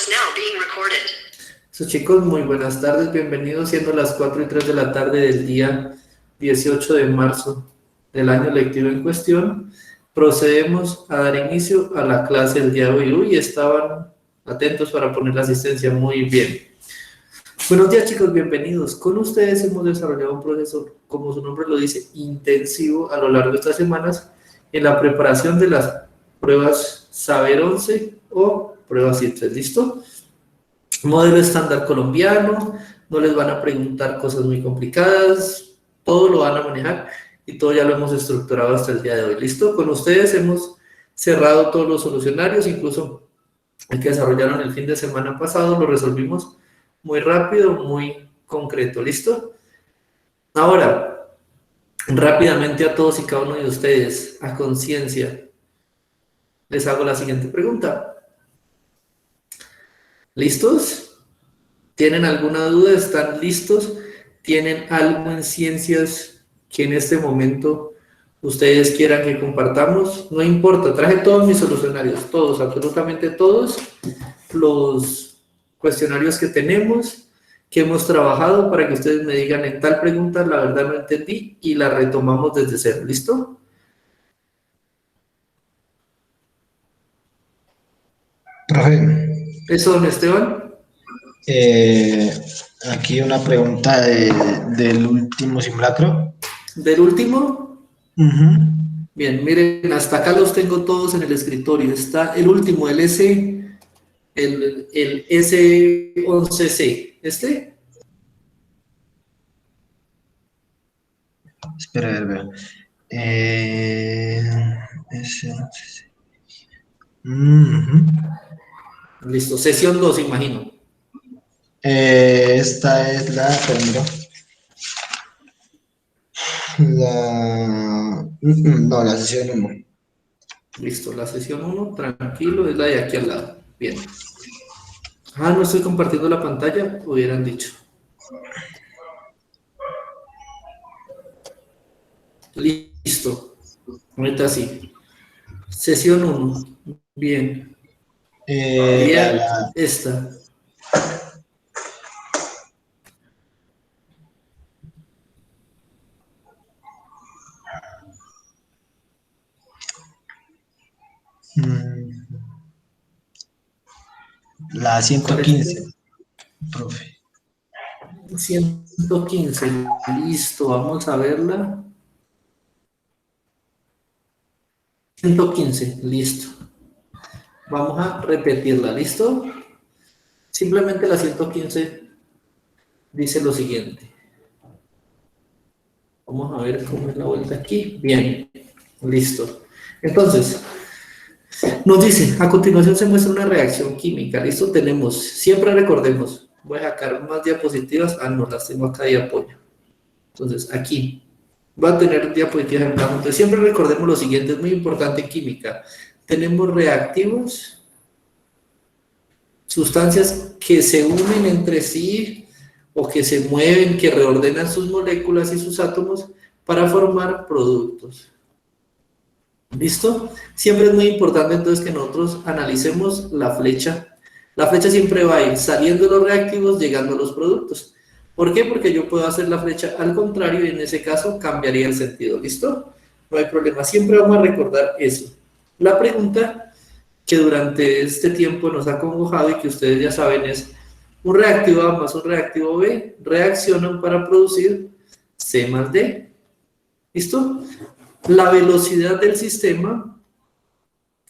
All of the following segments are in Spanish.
is now being recorded. So, chicos, muy buenas tardes, bienvenidos, siendo las 4:03 de la tarde del día 18 de marzo del año lectivo en cuestión. Procedemos a dar inicio a la clase del día de hoy. Uy, estaban atentos para poner la asistencia, muy bien. Buenos días, chicos, bienvenidos. Con ustedes hemos desarrollado un proceso, como su nombre lo dice, intensivo a lo largo de estas semanas en la preparación de las pruebas Saber 11 o pruebas ITRES, ¿listo? Modelo estándar colombiano, no les van a preguntar cosas muy complicadas, todo lo van a manejar y todo ya lo hemos estructurado hasta el día de hoy, ¿listo? Con ustedes hemos cerrado todos los solucionarios, incluso el que desarrollaron el fin de semana pasado, lo resolvimos muy rápido, muy concreto, ¿listo? Ahora, rápidamente a todos y cada uno de ustedes, a conciencia, les hago la siguiente pregunta. ¿Listos? ¿Tienen alguna duda? ¿Están listos? ¿Tienen algo en ciencias que en este momento ustedes quieran que compartamos? No importa, traje todos mis solucionarios, todos, absolutamente todos los cuestionarios que tenemos, que hemos trabajado para que ustedes me digan en tal pregunta, la verdad no entendí y la retomamos desde cero, ¿listo? Profe, ¿Eso, don Esteban? aquí una pregunta del último simulacro. ¿Del último? Ujú. Bien, miren, hasta acá los tengo todos en el escritorio. Está el último, el S11C. ¿Este? Espera, a ver, veo. S11C. Ujú. Listo, sesión 2, imagino. Esta es la, pero mira. No, la sesión 1. Listo, la sesión 1, tranquilo, es la de aquí al lado. Bien. Ah, no estoy compartiendo la pantalla, hubieran dicho. Listo. Ahorita sí. Sesión 1. Bien. Sería esta. La 115, profe. 115. Listo, vamos a verla. 115, listo. Vamos a repetirla, ¿listo? Simplemente la 115 dice lo siguiente. Vamos a ver cómo es la vuelta aquí. Bien, listo. Entonces, nos dice, a continuación se muestra una reacción química. Listo, tenemos, siempre recordemos, voy a sacar más diapositivas. Ah, no, las tengo acá de apoyo. Entonces, aquí va a tener diapositivas en blanco. Entonces, siempre recordemos lo siguiente, es muy importante en química. Tenemos reactivos, sustancias que se unen entre sí o que se mueven, que reordenan sus moléculas y sus átomos para formar productos. ¿Listo? Siempre es muy importante entonces que nosotros analicemos la flecha. La flecha siempre va a ir saliendo de los reactivos, llegando a los productos. ¿Por qué? Porque yo puedo hacer la flecha al contrario y en ese caso cambiaría el sentido. ¿Listo? No hay problema. Siempre vamos a recordar eso. La pregunta que durante este tiempo nos ha congojado y que ustedes ya saben es: un reactivo A más un reactivo B reaccionan para producir C más D. ¿Listo? La velocidad del sistema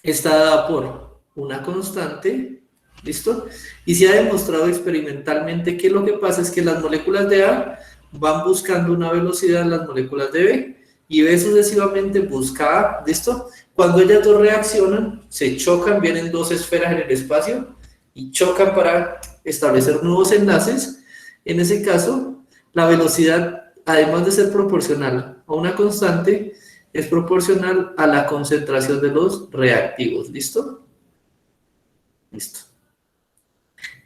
está dada por una constante, ¿listo? Y se ha demostrado experimentalmente que lo que pasa es que las moléculas de A van buscando una velocidad en las moléculas de B y B sucesivamente busca A, ¿listo? Cuando ellas dos reaccionan, se chocan, vienen dos esferas en el espacio y chocan para establecer nuevos enlaces. En ese caso, la velocidad, además de ser proporcional a una constante, es proporcional a la concentración de los reactivos. ¿Listo? Listo.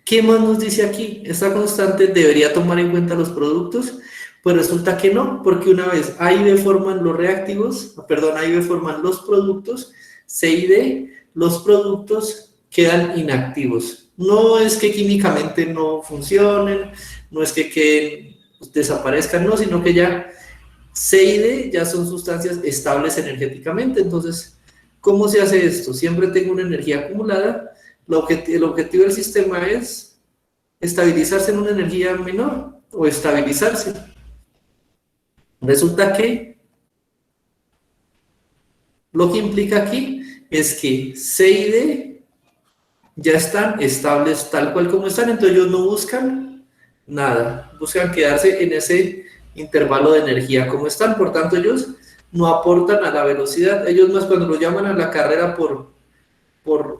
¿Qué más nos dice aquí? ¿Esta constante debería tomar en cuenta los productos? Pues resulta que no, porque una vez A y B forman los reactivos, perdón, A y B forman los productos, C y D, los productos quedan inactivos. No es que químicamente no funcionen, no es que desaparezcan, no, sino que ya C y D ya son sustancias estables energéticamente. Entonces, ¿cómo se hace esto? Siempre tengo una energía acumulada. El objetivo del sistema es estabilizarse en una energía menor o estabilizarse. Resulta que lo que implica aquí es que C y D ya están estables tal cual como están, entonces ellos no buscan nada, buscan quedarse en ese intervalo de energía como están, por tanto ellos no aportan a la velocidad, ellos más cuando lo llaman a la carrera por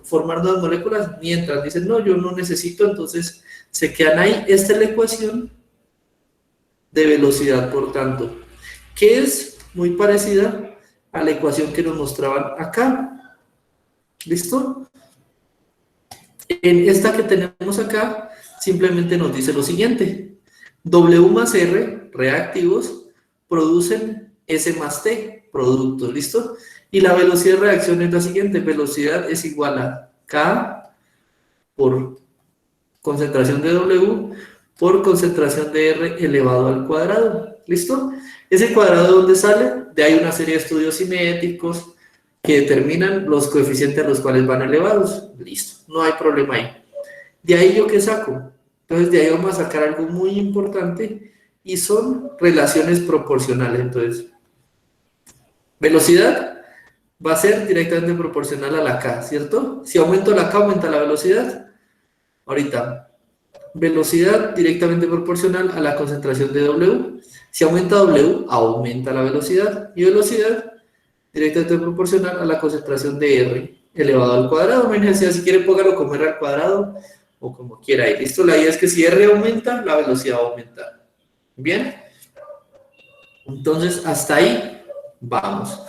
formar nuevas moléculas, mientras dicen, no, yo no necesito, entonces se quedan ahí. Esta es la ecuación de velocidad, por tanto, que es muy parecida a la ecuación que nos mostraban acá. ¿Listo? En esta que tenemos acá, simplemente nos dice lo siguiente. W más R, reactivos, producen S más T, productos, ¿listo? Y la velocidad de reacción es la siguiente. Velocidad es igual a K por concentración de W por concentración de R elevado al cuadrado, ¿listo? Ese cuadrado, ¿dónde sale? De ahí una serie de estudios cinéticos que determinan los coeficientes a los cuales van elevados. Listo, no hay problema ahí. De ahí, ¿yo qué saco? Entonces, de ahí vamos a sacar algo muy importante y son relaciones proporcionales. Entonces, velocidad va a ser directamente proporcional a la K, ¿cierto? Si aumento la K, aumenta la velocidad. Ahorita, velocidad directamente proporcional a la concentración de W. Si aumenta W, aumenta la velocidad. Y velocidad directamente proporcional a la concentración de R elevado al cuadrado. Imagínense, si quiere póngalo como R al cuadrado o como quiera. Y listo, la idea es que si R aumenta, la velocidad va a aumentar. ¿Bien? Entonces, hasta ahí vamos.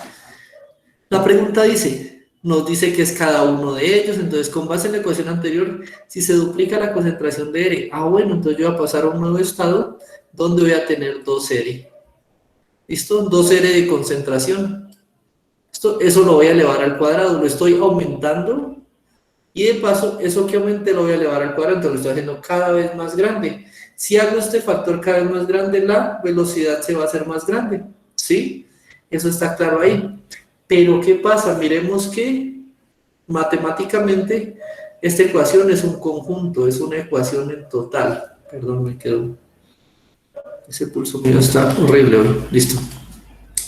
La pregunta nos dice que es cada uno de ellos. Entonces, con base en la ecuación anterior, si se duplica la concentración de R, bueno, entonces yo voy a pasar a un nuevo estado donde voy a tener 2R. ¿Listo? 2R de concentración. Eso lo voy a elevar al cuadrado, lo estoy aumentando y de paso, eso que aumente lo voy a elevar al cuadrado, entonces lo estoy haciendo cada vez más grande. Si hago este factor cada vez más grande, la velocidad se va a hacer más grande, ¿sí? Eso está claro ahí. Pero, ¿qué pasa? Miremos que matemáticamente esta ecuación es un conjunto, es una ecuación en total. Perdón, me quedo. Ese pulso mío está horrible hoy. Listo.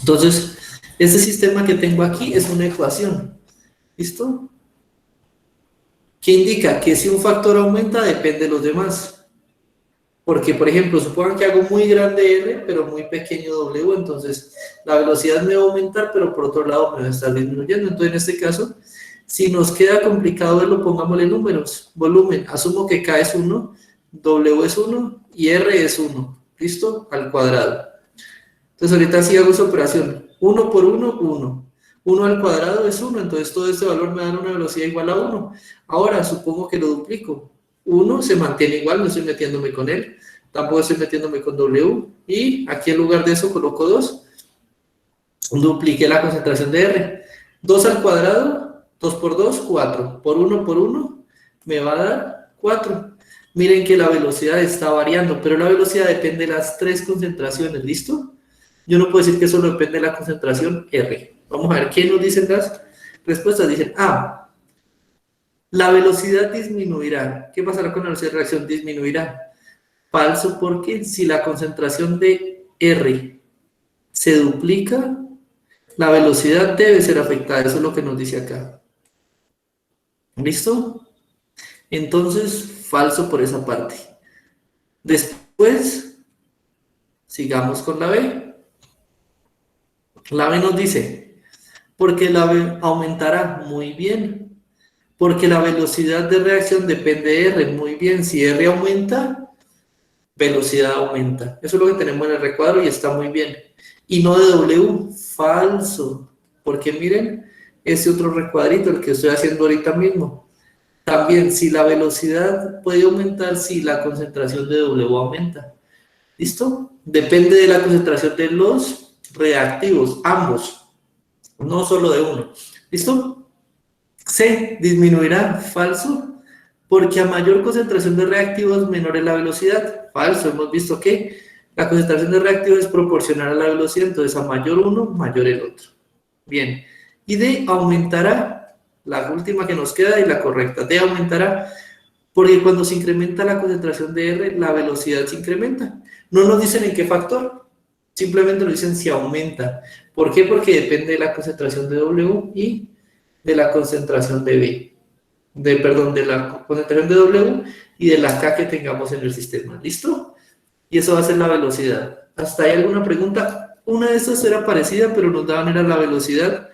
Entonces, este sistema que tengo aquí es una ecuación. ¿Listo? Que indica que si un factor aumenta, depende de los demás. Porque, por ejemplo, supongan que hago muy grande R, pero muy pequeño W, entonces la velocidad me va a aumentar, pero por otro lado me va a estar disminuyendo. Entonces, en este caso, si nos queda complicado verlo, pongámosle números. Volumen, asumo que K es 1, W es 1 y R es 1. ¿Listo? Al cuadrado. Entonces, ahorita sí hago esa operación. 1 por 1, 1. 1 al cuadrado es 1, entonces todo este valor me da una velocidad igual a 1. Ahora, supongo que lo duplico. 1 se mantiene igual, no estoy metiéndome con él. Tampoco estoy metiéndome con W. Y aquí en lugar de eso coloco 2. Dupliqué la concentración de R. 2 al cuadrado, 2 por 2, 4. Por 1, me va a dar 4. Miren que la velocidad está variando, pero la velocidad depende de las 3 concentraciones, ¿listo? Yo no puedo decir que solo depende de la concentración R. Vamos a ver qué nos dicen las respuestas. Dicen, la velocidad disminuirá. ¿Qué pasará con la velocidad de reacción? Disminuirá. Falso, porque si la concentración de R se duplica, la velocidad debe ser afectada. Eso es lo que nos dice acá. ¿Listo? Entonces, falso por esa parte. Después, sigamos con la B. La B nos dice, porque la B aumentará, muy bien. Porque la velocidad de reacción depende de R, muy bien. Si R aumenta, velocidad aumenta. Eso es lo que tenemos en el recuadro y está muy bien. Y no de W, falso. Porque miren, ese otro recuadrito, el que estoy haciendo ahorita mismo. También, si la velocidad puede aumentar, si la concentración de W aumenta. ¿Listo? Depende de la concentración de los reactivos, ambos. No solo de uno. ¿Listo? C disminuirá, falso, Porque a mayor concentración de reactivos, menor es la velocidad. Falso, hemos visto que la concentración de reactivos es proporcional a la velocidad, entonces a mayor uno, mayor el otro. Bien, y D aumentará, la última que nos queda y la correcta, D aumentará porque cuando se incrementa la concentración de R, la velocidad se incrementa. No nos dicen en qué factor, simplemente nos dicen si aumenta. ¿Por qué? Porque depende de la concentración de W y de la concentración de B. Perdón, de la concentración de W y de la K que tengamos en el sistema. ¿Listo? Y eso va a ser la velocidad. ¿Hasta ahí alguna pregunta? Una de estas era parecida, pero nos daban era la velocidad.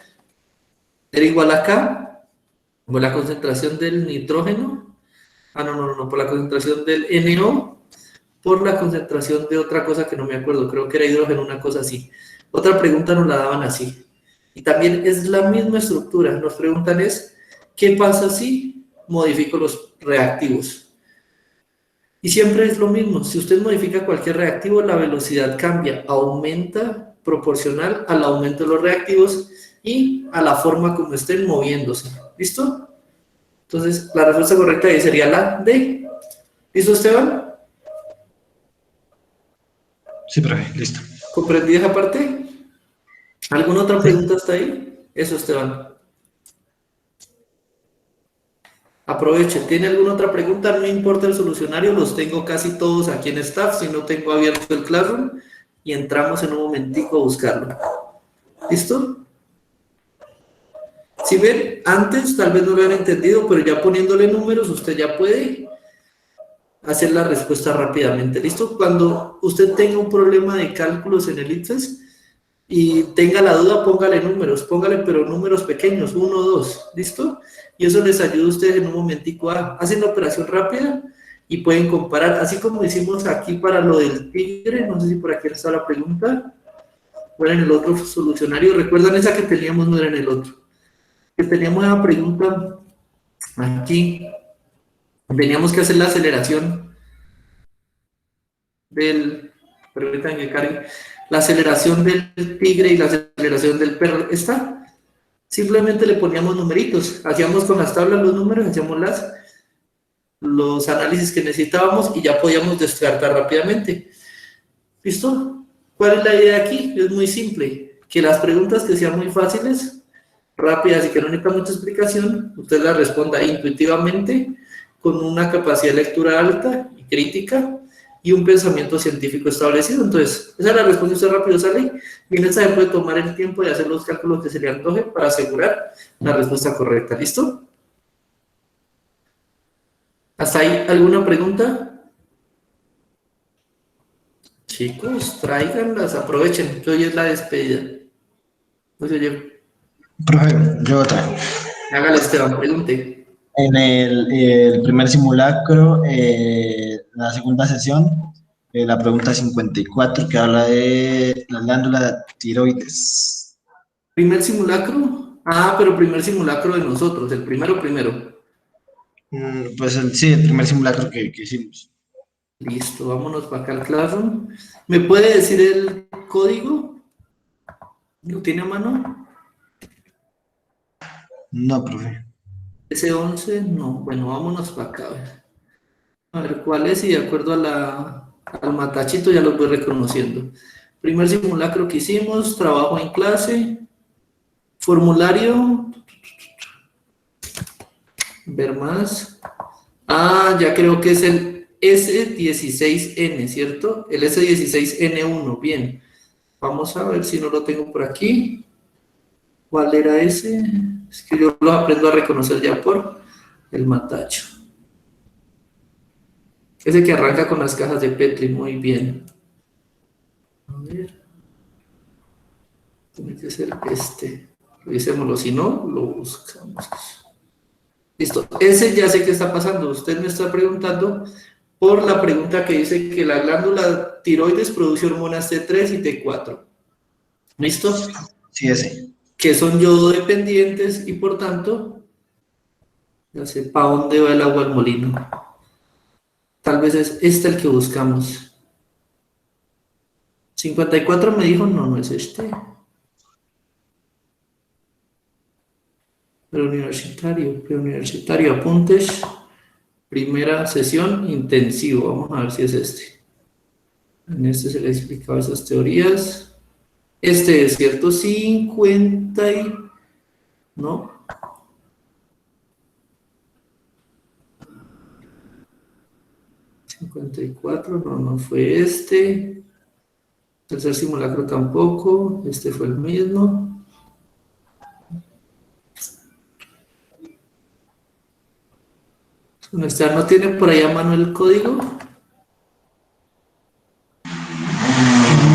Era igual a K, o la concentración del nitrógeno. No, por la concentración del NO, por la concentración de otra cosa que no me acuerdo, creo que era hidrógeno, una cosa así. Otra pregunta nos la daban así. Y también es la misma estructura. Nos preguntan es, ¿qué pasa si modifico los reactivos? Y siempre es lo mismo. Si usted modifica cualquier reactivo, la velocidad cambia, aumenta proporcional al aumento de los reactivos y a la forma como estén moviéndose. ¿Listo? Entonces, la respuesta correcta ahí sería la D. ¿Listo, Esteban? Sí, profe, listo. ¿Comprendí esa parte? ¿Alguna otra Sí. pregunta hasta ahí? Eso, Esteban. Aproveche. ¿Tiene alguna otra pregunta? No importa el solucionario, los tengo casi todos aquí en staff, si no tengo abierto el Classroom y entramos en un momentico a buscarlo. ¿Listo? Si ven, antes tal vez no lo habían entendido, pero ya poniéndole números, usted ya puede hacer la respuesta rápidamente. ¿Listo? Cuando usted tenga un problema de cálculos en el ICFES y tenga la duda, póngale números, pero números pequeños, 1, 2, ¿listo? Y eso les ayuda a ustedes en un momentico a hacer la operación rápida y pueden comparar, así como hicimos aquí para lo del tigre, no sé si por aquí está la pregunta, o era en el otro solucionario, ¿recuerdan esa que teníamos? No era en el otro, que teníamos una pregunta aquí, teníamos que hacer la aceleración del, permítanme que cargue, la aceleración del tigre y la aceleración del perro, ¿está? Simplemente le poníamos numeritos, hacíamos con las tablas los números, hacíamos los análisis que necesitábamos y ya podíamos descartar rápidamente. ¿Listo? ¿Cuál es la idea aquí? Es muy simple, que las preguntas que sean muy fáciles, rápidas y que no necesitan mucha explicación, usted las responda intuitivamente, con una capacidad de lectura alta y crítica, y un pensamiento científico establecido. Entonces, esa es la respuesta, usted rápido sale y en esa se puede tomar el tiempo de hacer los cálculos que se le antoje para asegurar la respuesta correcta. ¿Listo? ¿Hasta ahí alguna pregunta? Chicos, tráiganlas, aprovechen, que hoy es la despedida. No sé, yo. Profe, yo otra. Hágale, Esteban, pregunte. En el primer simulacro, la segunda sesión, la pregunta 54 que habla de la glándula tiroides. ¿Primer simulacro? Ah, pero primer simulacro de nosotros, el primero. Pues sí, el primer simulacro que hicimos. Listo, vámonos para acá al Classroom. ¿Me puede decir el código? ¿Lo tiene a mano? No, profe. S11, no. Bueno, vámonos para acá. A ver cuál es y de acuerdo al matachito ya los voy reconociendo. Primer simulacro que hicimos, trabajo en clase, formulario, ver más. Ah, ya creo que es el S16N, ¿cierto? El S16N1, bien. Vamos a ver si no lo tengo por aquí. ¿Cuál era ese? Es que yo lo aprendo a reconocer ya por el matacho. Ese que arranca con las cajas de Petri, muy bien. A ver. Tiene que ser este. Revisémoslo, si no, lo buscamos. Listo. Ese ya sé qué está pasando. Usted me está preguntando por la pregunta que dice que la glándula tiroides produce hormonas T3 y T4. ¿Listo? Sí, ese. Que son yododependientes y por tanto, ya sé para dónde va el agua al molino. Tal vez es este el que buscamos. 54 me dijo, no, no es este. Preuniversitario, apuntes. Primera sesión, intensivo. Vamos a ver si es este. En este se le explicaba esas teorías. Este es cierto, 50 y... ¿no? 54, no, no fue este. Tercer simulacro tampoco, este fue el mismo. ¿No tiene por ahí a mano el código?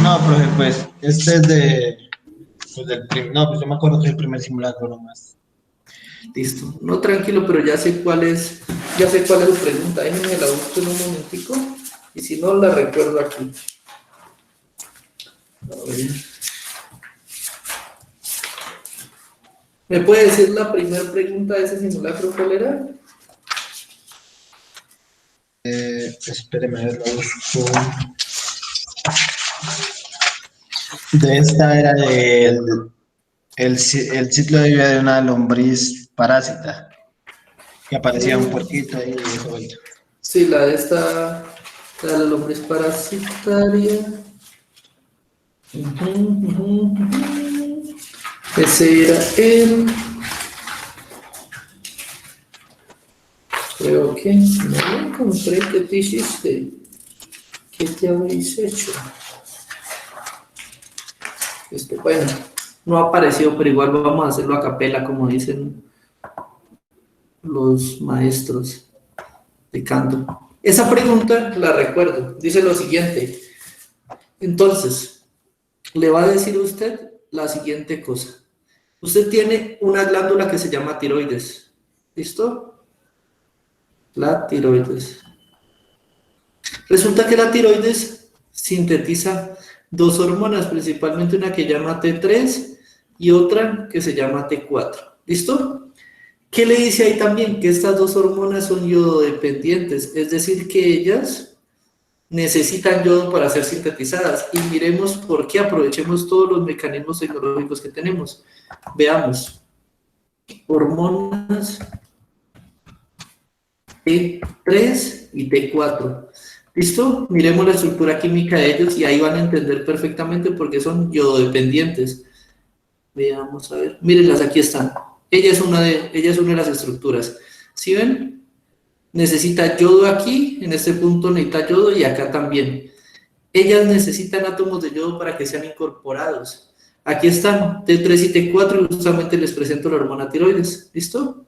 No, profe, pues este es de... Pues no, pues yo me acuerdo que es el primer simulacro nomás. Listo. No, tranquilo, pero ya sé cuál es su pregunta. Déjenme la busco en un momentico y si no la recuerdo aquí. A ver. ¿Me puede decir la primera pregunta de ese simulacro cuál era? Espéreme, a ver, la busco. De esta era el ciclo de vida de una lombriz parásita. Que aparecía un puerquito ahí y eso. Sí, la de esta, la lombriz parasitaria. Ese era el... Creo que no lo encontré. ¿Qué te hiciste? ¿Qué te habéis hecho? Bueno, no ha aparecido, pero igual vamos a hacerlo a capela, como dicen los maestros de canto. Esa pregunta la recuerdo. Dice lo siguiente. Entonces, le va a decir usted la siguiente cosa. Usted tiene una glándula que se llama tiroides. ¿Listo? La tiroides. Resulta que la tiroides sintetiza dos hormonas, principalmente una que se llama T3 y otra que se llama T4. ¿Listo? ¿Qué le dice ahí también? Que estas dos hormonas son yododependientes, es decir, que ellas necesitan yodo para ser sintetizadas. Y miremos por qué, aprovechemos todos los mecanismos tecnológicos que tenemos. Veamos. Hormonas T3 y T4. ¿Listo? Miremos la estructura química de ellos y ahí van a entender perfectamente por qué son yododependientes. Veamos, a ver. Mírenlas, aquí están. Ella es una de las estructuras. ¿Sí ven? Necesita yodo aquí, en este punto necesita yodo y acá también. Ellas necesitan átomos de yodo para que sean incorporados. Aquí están, T3 y T4, y justamente les presento la hormona tiroides. ¿Listo?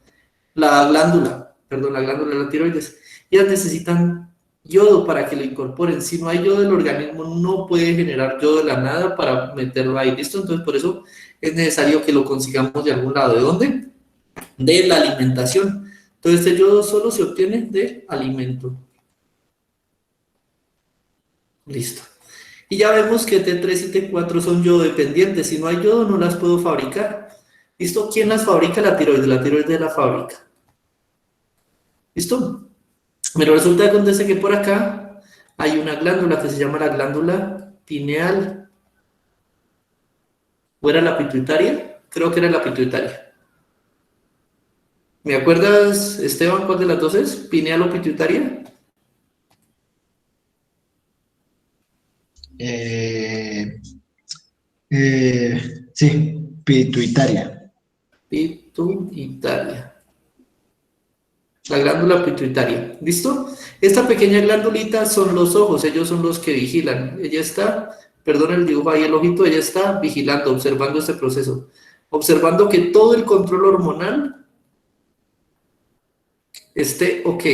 La glándula de la tiroides. Ellas necesitan yodo para que lo incorporen. Si no hay yodo, el organismo no puede generar yodo de la nada para meterlo ahí. ¿Listo? Entonces, por eso es necesario que lo consigamos de algún lado. ¿De dónde? De la alimentación. Entonces, este yodo solo se obtiene de alimento. Listo. Y ya vemos que T3 y T4 son yododependientes. Si no hay yodo, no las puedo fabricar. ¿Listo? ¿Quién las fabrica? La tiroides. La tiroides la fabrica. ¿Listo? Pero resulta que acontece que por acá hay una glándula que se llama la glándula pineal. ¿O era la pituitaria? Creo que era la pituitaria. ¿Me acuerdas, Esteban, cuál de las dos es? ¿Pineal o pituitaria? Sí, pituitaria. Pituitaria. La glándula pituitaria. ¿Listo? Esta pequeña glandulita son los ojos, ellos son los que vigilan. Ella está, perdón el dibujo ahí, el ojito, ella está vigilando, observando este proceso. Observando que todo el control hormonal esté ok.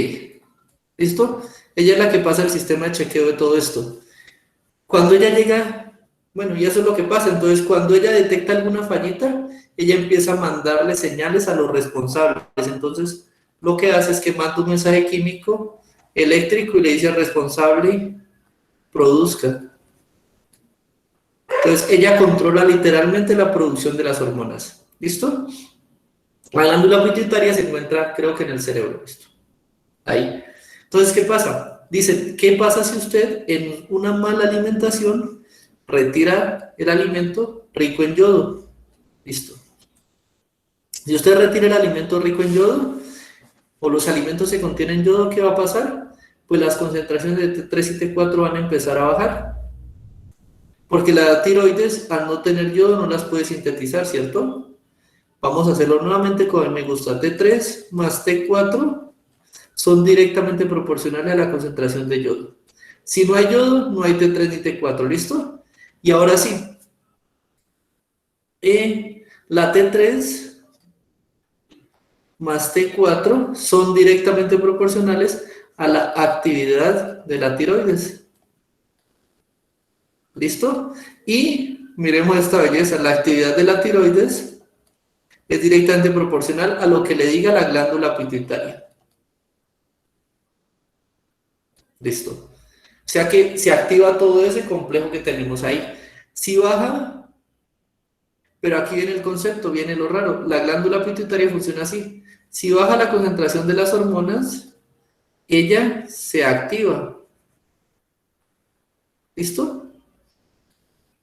¿Listo? Ella es la que pasa el sistema de chequeo de todo esto. Cuando ella llega, bueno, y eso es lo que pasa, entonces cuando ella detecta alguna fallita, ella empieza a mandarle señales a los responsables. Entonces, lo que hace es que manda un mensaje químico eléctrico y le dice al responsable, produzca. Entonces, ella controla literalmente la producción de las hormonas. ¿Listo? La glándula pituitaria se encuentra, creo que en el cerebro. ¿Listo? Ahí. Entonces, ¿qué pasa? Dice, ¿qué pasa si usted en una mala alimentación retira el alimento rico en yodo? Listo. Si usted retira el alimento rico en yodo, o los alimentos que contienen yodo, ¿qué va a pasar? Pues las concentraciones de T3 y T4 van a empezar a bajar. Porque la tiroides, al no tener yodo, no las puede sintetizar, ¿cierto? Vamos a hacerlo nuevamente con el me gusta. T3 más T4 son directamente proporcionales a la concentración de yodo. Si no hay yodo, no hay T3 ni T4, ¿listo? Y ahora sí, la T3 más T4 son directamente proporcionales a la actividad de la tiroides. ¿Listo? Y miremos esta belleza, la actividad de la tiroides es directamente proporcional a lo que le diga la glándula pituitaria. ¿Listo? O sea que se activa todo ese complejo que tenemos ahí. Si baja, pero aquí viene el concepto, viene lo raro, la glándula pituitaria funciona así. Si baja la concentración de las hormonas, ella se activa. ¿Listo?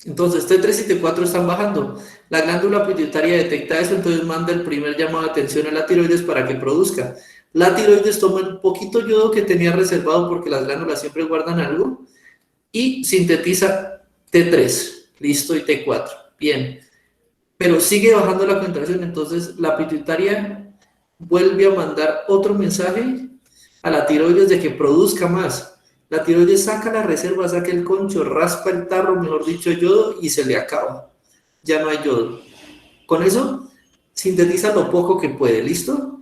Entonces, T3 y T4 están bajando. La glándula pituitaria detecta eso, entonces manda el primer llamado de atención a la tiroides para que produzca. La tiroides toma el poquito yodo que tenía reservado porque las glándulas siempre guardan algo y sintetiza T3, listo, y T4. Bien, pero sigue bajando la concentración, entonces la pituitaria vuelve a mandar otro mensaje a la tiroides de que produzca más. La tiroides saca la reserva, saca el concho, raspa el tarro, mejor dicho, yodo, y se le acaba. Ya no hay yodo. Con eso, sintetiza lo poco que puede, ¿listo?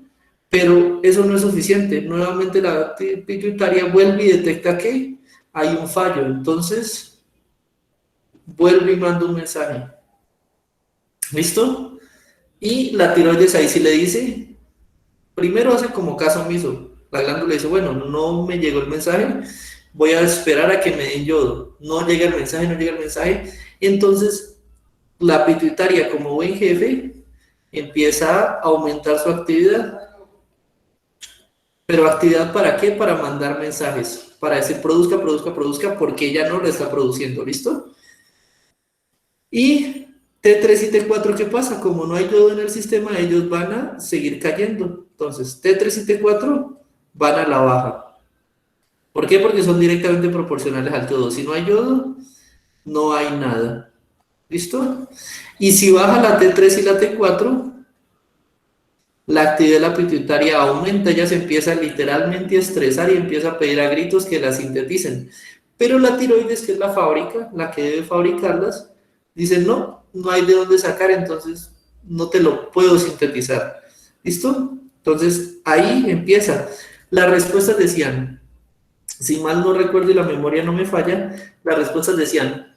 Pero eso no es suficiente. Nuevamente la pituitaria vuelve y detecta que hay un fallo. Entonces, vuelve y manda un mensaje. ¿Listo? Y la tiroides ahí sí le dice, primero hace como caso omiso. La glándula dice, bueno, no me llegó el mensaje, voy a esperar a que me den yodo. No llega el mensaje, no llega el mensaje. Entonces, la pituitaria, como buen jefe, empieza a aumentar su actividad. ¿Pero actividad para qué? Para mandar mensajes. Para decir, produzca, produzca, produzca, porque ella no lo está produciendo. ¿Listo? Y T3 y T4, ¿qué pasa? Como no hay yodo en el sistema, ellos van a seguir cayendo. Entonces, T3 y T4 van a la baja. ¿Por qué? Porque son directamente proporcionales al yodo. Si no hay yodo, no hay nada. ¿Listo? Y si baja la T3 y la T4, la actividad de la pituitaria aumenta, ella se empieza literalmente a estresar y empieza a pedir a gritos que la sinteticen. Pero la tiroides, que es la fábrica, la que debe fabricarlas, dice, no, no hay de dónde sacar, entonces no te lo puedo sintetizar. ¿Listo? Entonces ahí empieza. Las respuestas decían, si mal no recuerdo y la memoria no me falla, las respuestas decían,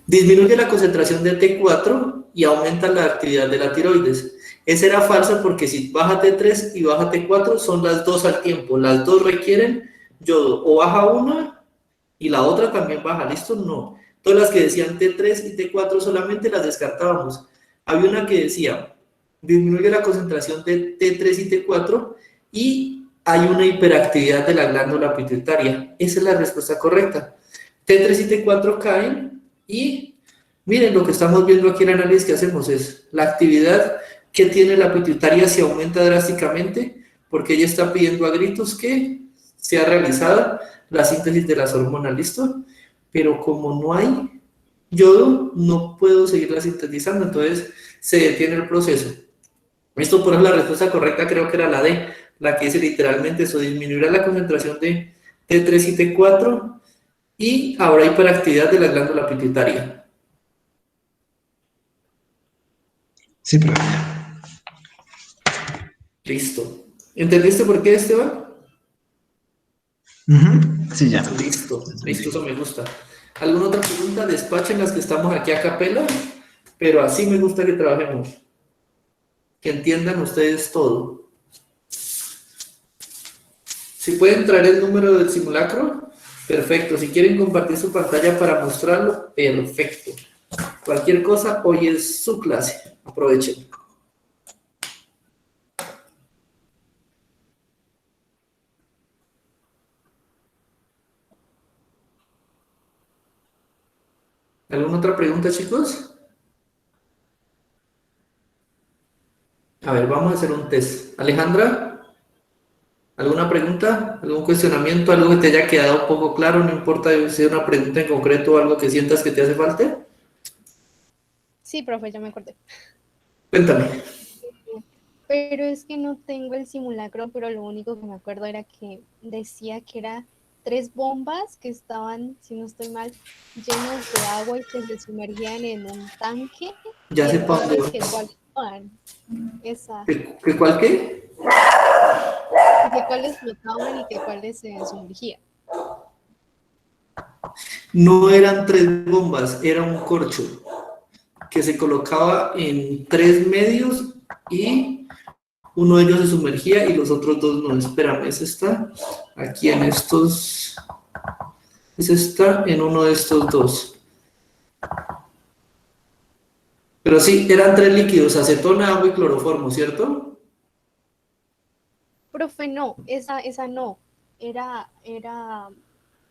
disminuye la concentración de T4 y aumenta la actividad de la tiroides. Esa era falsa porque si baja T3 y baja T4 son las dos al tiempo, las dos requieren yodo, o baja una y la otra también baja, ¿listo? No. Todas las que decían T3 y T4 solamente las descartábamos. Había una que decía, disminuye la concentración de T3 y T4 y hay una hiperactividad de la glándula pituitaria. Esa es la respuesta correcta. T3 y T4 caen y miren lo que estamos viendo aquí en el análisis que hacemos es la actividad que tiene la pituitaria se aumenta drásticamente porque ella está pidiendo a gritos que sea realizada la síntesis de las hormonas, ¿listo? Pero como no hay yodo, no puedo seguirla sintetizando, entonces se detiene el proceso. Esto por eso la respuesta correcta creo que era la D, la que dice literalmente eso, disminuirá la concentración de T3 y T4 y habrá hiperactividad de la glándula pituitaria. Sí, profe. Listo. ¿Entendiste por qué, Esteban? Sí, ya. Listo, Entendí. listo, eso me gusta. ¿Alguna otra pregunta? Despachen las que estamos aquí a capela, pero así me gusta que trabajemos. Que entiendan ustedes todo. Si pueden traer el número del simulacro, perfecto. Si quieren compartir su pantalla para mostrarlo, perfecto. Cualquier cosa, hoy es su clase. Aprovechen. ¿Alguna otra pregunta, chicos? A ver, vamos a hacer un test. Alejandra, ¿alguna pregunta? ¿Algún cuestionamiento? ¿Algo que te haya quedado un poco claro? No importa si es una pregunta en concreto o algo que sientas que te hace falta. Sí, profe, ya me acordé. Cuéntame. Pero es que no tengo el simulacro, pero lo único que me acuerdo era que decía que era 3 bombas que estaban, si no estoy mal, llenas de agua y que se sumergían en un tanque. Ya Y sé para dónde entonces que vas. cuáles flotaban. Esa. ¿Qué cuál qué? Y que cuáles flotaban y que cuáles se sumergían. No eran 3 bombas, era un corcho que se colocaba en 3 medios y uno de ellos se sumergía y los otros 2 no. Espérame, ese está aquí en estos, ese está en uno de estos 2. Pero sí, eran 3 líquidos, acetona, agua y cloroformo, ¿cierto? Profe, no, esa no.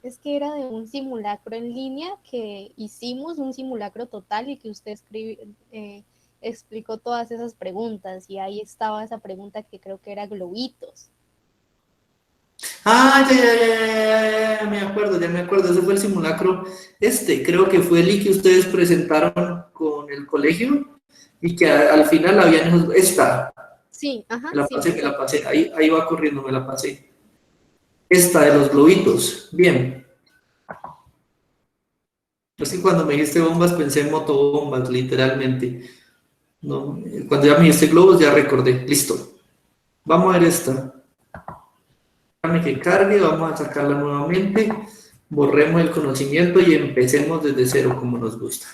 Es que era de un simulacro en línea que hicimos, un simulacro total y que usted explicó todas esas preguntas y ahí estaba esa pregunta que creo que era globitos. Ah, ya, ya me acuerdo, ese fue el simulacro, creo que fue el que ustedes presentaron con el colegio y que al final habían, Sí, ajá, me sí, me la exacto. pasé, ahí va corriendo, me la pasé. Esta de los globitos, bien. Es que cuando me dijiste bombas pensé en motobombas, literalmente. No, cuando ya me dijiste globos ya recordé, listo. Vamos a ver esta. Déjame que cargue, vamos a sacarla nuevamente, borremos el conocimiento y empecemos desde cero como nos gusta.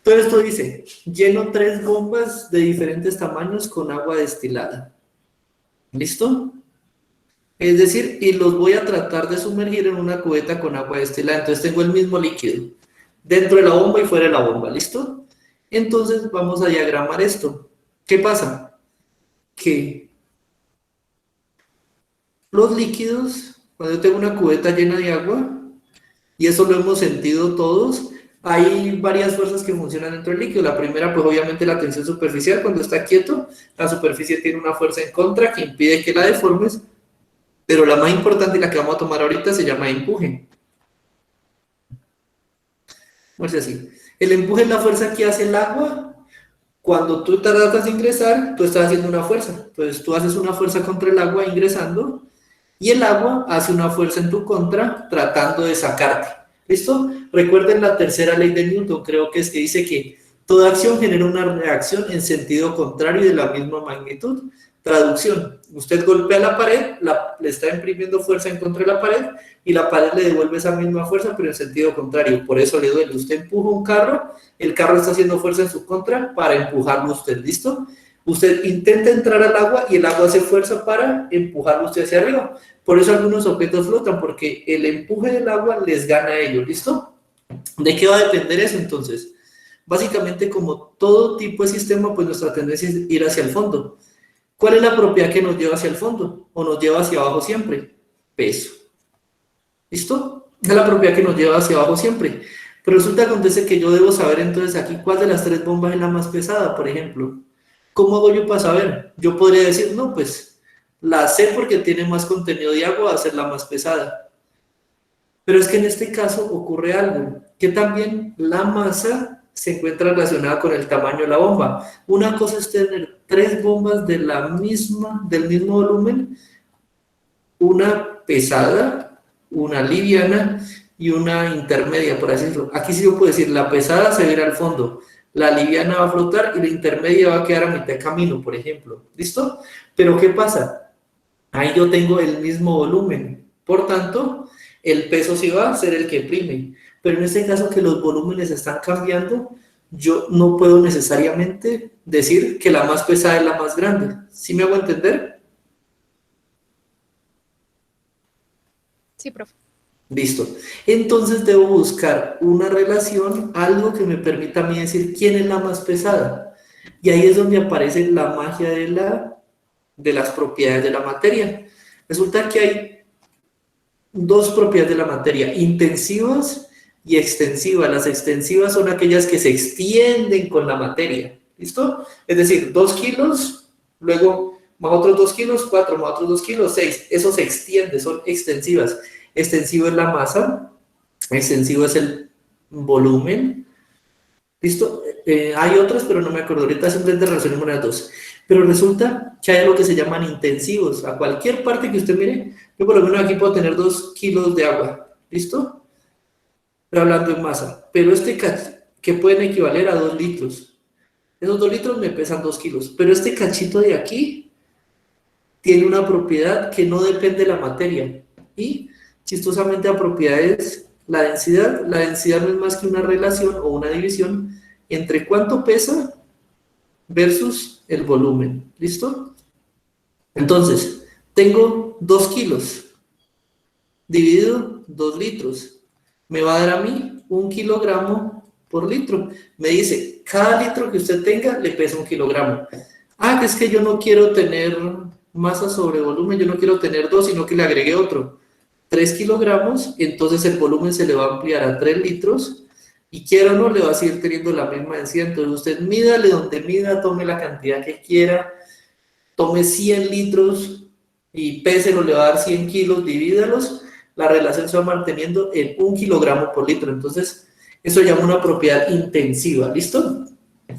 Todo esto dice, lleno 3 bombas de diferentes tamaños con agua destilada. ¿Listo? Es decir, y los voy a tratar de sumergir en una cubeta con agua destilada. Entonces tengo el mismo líquido dentro de la bomba y fuera de la bomba. ¿Listo? Entonces vamos a diagramar esto. ¿Qué pasa? Que los líquidos, cuando yo tengo una cubeta llena de agua, y eso lo hemos sentido todos, hay varias fuerzas que funcionan dentro del líquido. La primera, pues obviamente la tensión superficial, cuando está quieto, la superficie tiene una fuerza en contra que impide que la deformes, pero la más importante y la que vamos a tomar ahorita se llama empuje. Vamos a decir así. El empuje es la fuerza que hace el agua. Cuando tú tratas de ingresar, tú estás haciendo una fuerza. Entonces tú haces una fuerza contra el agua ingresando y el agua hace una fuerza en tu contra tratando de sacarte. ¿Listo? Recuerden la tercera ley de Newton, creo que es que dice que toda acción genera una reacción en sentido contrario y de la misma magnitud. Traducción, usted golpea la pared, le está imprimiendo fuerza en contra de la pared y la pared le devuelve esa misma fuerza pero en sentido contrario, por eso le duele. Usted empuja un carro, el carro está haciendo fuerza en su contra para empujarlo a usted, ¿listo? Usted intenta entrar al agua y el agua hace fuerza para empujarlo usted hacia arriba. Por eso algunos objetos flotan, porque el empuje del agua les gana a ellos, ¿listo? ¿De qué va a depender eso entonces? Básicamente, como todo tipo de sistema, pues nuestra tendencia es ir hacia el fondo. ¿Cuál es la propiedad que nos lleva hacia el fondo? ¿O nos lleva hacia abajo siempre? Peso. ¿Listo? Es la propiedad que nos lleva hacia abajo siempre. Pero resulta que acontece que yo debo saber entonces aquí cuál de las 3 bombas es la más pesada, por ejemplo. ¿Cómo hago yo para saber? Yo podría decir, no, pues la C porque tiene más contenido de agua va a ser la más pesada. Pero es que en este caso ocurre algo, que también la masa se encuentra relacionada con el tamaño de la bomba. Una cosa es tener 3 bombas del mismo volumen, una pesada, una liviana y una intermedia, por así decirlo. Aquí sí yo puedo decir, la pesada se va a ir al fondo, la liviana va a flotar y la intermedia va a quedar a mitad de camino, por ejemplo. ¿Listo? Pero ¿qué pasa? Ahí yo tengo el mismo volumen. Por tanto, el peso sí va a ser el que prime. Pero en este caso que los volúmenes están cambiando, yo no puedo necesariamente decir que la más pesada es la más grande. ¿Sí me hago entender? Sí, profe. Listo. Entonces debo buscar una relación, algo que me permita a mí decir quién es la más pesada. Y ahí es donde aparece la magia de las propiedades de la materia. Resulta que hay 2 propiedades de la materia, intensivas y extensivas. Las extensivas son aquellas que se extienden con la materia. ¿Listo? Es decir, 2 kilos luego más otros 2 kilos, 4, más otros 2 kilos, 6. Eso se extiende, son extensivas. Extensivo es la masa, extensivo es el volumen. ¿Listo? Hay otras, pero no me acuerdo. Ahorita simplemente relacionemos las dos. Pero resulta que hay algo que se llaman intensivos. A cualquier parte que usted mire, yo por lo menos aquí puedo tener 2 kilos de agua. ¿Listo? Pero hablando en masa. Pero que pueden equivaler a 2 litros. Esos 2 litros me pesan 2 kilos. Pero este cachito de aquí tiene una propiedad que no depende de la materia. Y chistosamente la propiedad es la densidad. La densidad no es más que una relación o una división entre cuánto pesa versus el volumen. ¿Listo? Entonces, tengo 2 kilos dividido 2 litros. Me va a dar a mí 1 kilogramo por litro. Me dice, cada litro que usted tenga le pesa 1 kilogramo. Ah, es que yo no quiero tener masa sobre volumen, yo no quiero tener 2, sino que le agregué otro. 3 kilogramos, entonces el volumen se le va a ampliar a 3 litros y quiera o no, le va a seguir teniendo la misma densidad. Entonces usted mídale donde mida, tome la cantidad que quiera, tome 100 litros y péselo, le va a dar 100 kilos, divídalos, la relación se va manteniendo en 1 kilogramo por litro. Entonces eso llama una propiedad intensiva, ¿listo?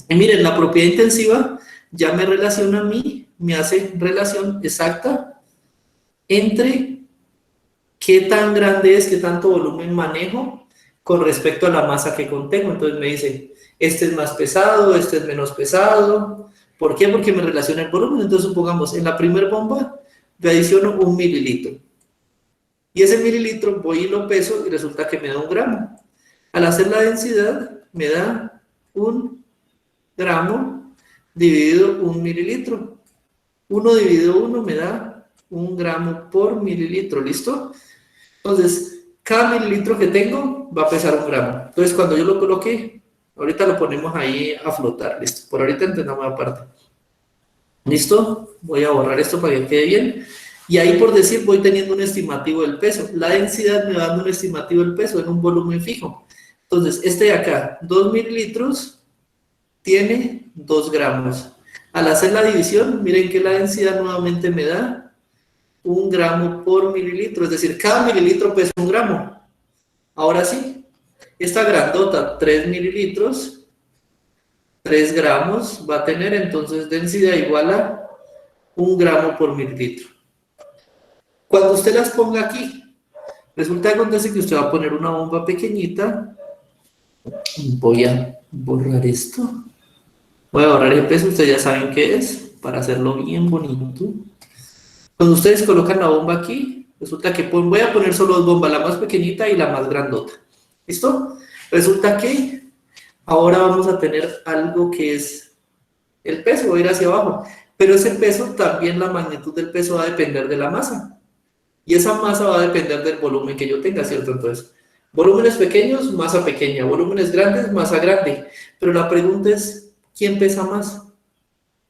Y miren, la propiedad intensiva ya me relaciona a mí, me hace relación exacta entre qué tan grande es, qué tanto volumen manejo con respecto a la masa que contengo. Entonces me dice, este es más pesado, este es menos pesado. ¿Por qué? Porque me relaciona el volumen. Entonces supongamos, en la primera bomba le adiciono 1 mililitro. Y ese mililitro voy y lo peso y resulta que me da 1 gramo. Al hacer la densidad me da 1 gramo dividido 1 mililitro. 1 dividido 1 me da 1 gramo por mililitro, ¿listo? Entonces, cada mililitro que tengo va a pesar 1 gramo. Entonces, cuando yo lo coloque, ahorita lo ponemos ahí a flotar, ¿listo? Por ahorita entendamos la parte. ¿Listo? Voy a borrar esto para que quede bien. Y ahí, por decir, voy teniendo un estimativo del peso. La densidad me va dando un estimativo del peso en un volumen fijo. Entonces, este de acá, 2 mililitros, tiene 2 gramos. Al hacer la división, miren que la densidad nuevamente me da 1 gramo por mililitro. Es decir, cada mililitro pesa 1 gramo. Ahora sí, esta grandota, 3 mililitros, 3 gramos, va a tener entonces densidad igual a 1 gramo por mililitro. Cuando usted las ponga aquí, resulta que acontece que usted va a poner una bomba pequeñita. Voy a borrar esto. Voy a borrar el peso, ustedes ya saben qué es, para hacerlo bien bonito. Cuando ustedes colocan la bomba aquí, resulta que voy a poner solo 2 bombas, la más pequeñita y la más grandota. ¿Listo? Resulta que ahora vamos a tener algo que es el peso, va a ir hacia abajo. Pero ese peso, también la magnitud del peso va a depender de la masa. Y esa masa va a depender del volumen que yo tenga, ¿cierto? Entonces, volúmenes pequeños, masa pequeña. Volúmenes grandes, masa grande. Pero la pregunta es, ¿quién pesa más?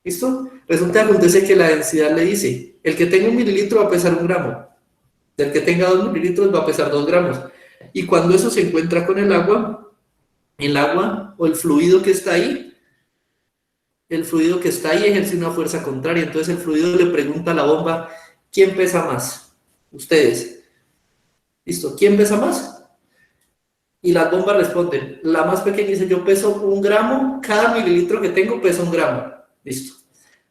¿Listo? Resulta que acontece que la densidad le dice, el que tenga 1 mililitro va a pesar 1 gramo. El que tenga 2 mililitros va a pesar 2 gramos. Y cuando eso se encuentra con el agua o el fluido que está ahí, ejerce una fuerza contraria. Entonces el fluido le pregunta a la bomba, ¿quién pesa más? Ustedes. ¿Listo? ¿Quién pesa más? Y las bombas responden. La más pequeña dice, yo peso 1 gramo, cada mililitro que tengo pesa 1 gramo. Listo.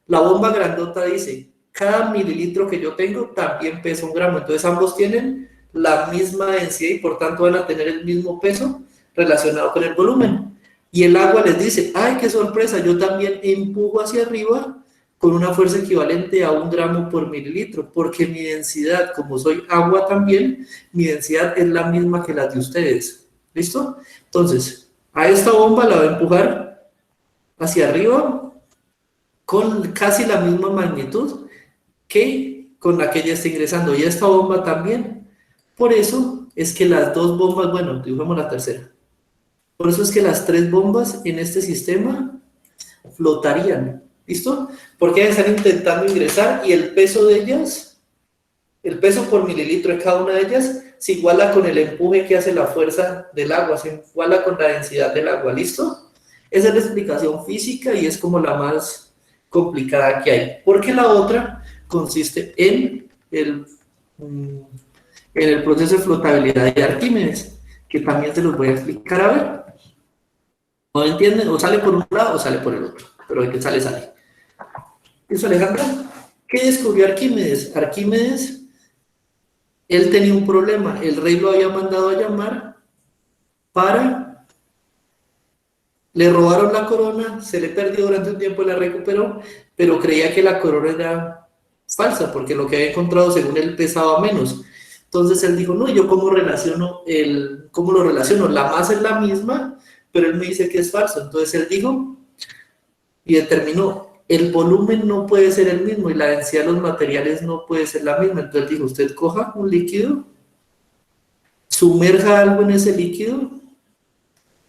La bomba grandota dice, cada mililitro que yo tengo también pesa 1 gramo. Entonces ambos tienen la misma densidad y por tanto van a tener el mismo peso relacionado con el volumen. Y el agua les dice, ¡ay, qué sorpresa! Yo también empujo hacia arriba con una fuerza equivalente a 1 gramo por mililitro, porque mi densidad, como soy agua también, mi densidad es la misma que la de ustedes. ¿Listo? Entonces, a esta bomba la voy a empujar hacia arriba con casi la misma magnitud que con la que ella está ingresando, y esta bomba también. Por eso es que las 2 bombas, bueno, dibujemos la tercera. Por eso es que las 3 bombas en este sistema flotarían. ¿Listo? Porque están intentando ingresar y el peso de ellas, el peso por mililitro de cada una de ellas, se iguala con el empuje que hace la fuerza del agua, se iguala con la densidad del agua. ¿Listo? Esa es la explicación física y es como la más complicada que hay, porque la otra consiste en el proceso de flotabilidad de Arquímedes, que también se los voy a explicar a ver. ¿No entienden? O sale por un lado o sale por el otro, pero el que sale, sale. Eso, Alejandra. ¿Qué descubrió Arquímedes? Arquímedes, él tenía un problema, el rey lo había mandado a llamar para... Le robaron la corona, se le perdió durante un tiempo, la recuperó, pero creía que la corona era falsa, porque lo que había encontrado, según él, pesaba menos. Entonces él dijo, no, ¿yo cómo cómo lo relaciono? La masa es la misma, pero él me dice que es falso. Entonces él dijo y determinó, el volumen no puede ser el mismo y la densidad de los materiales no puede ser la misma. Entonces dijo, usted coja un líquido, sumerja algo en ese líquido,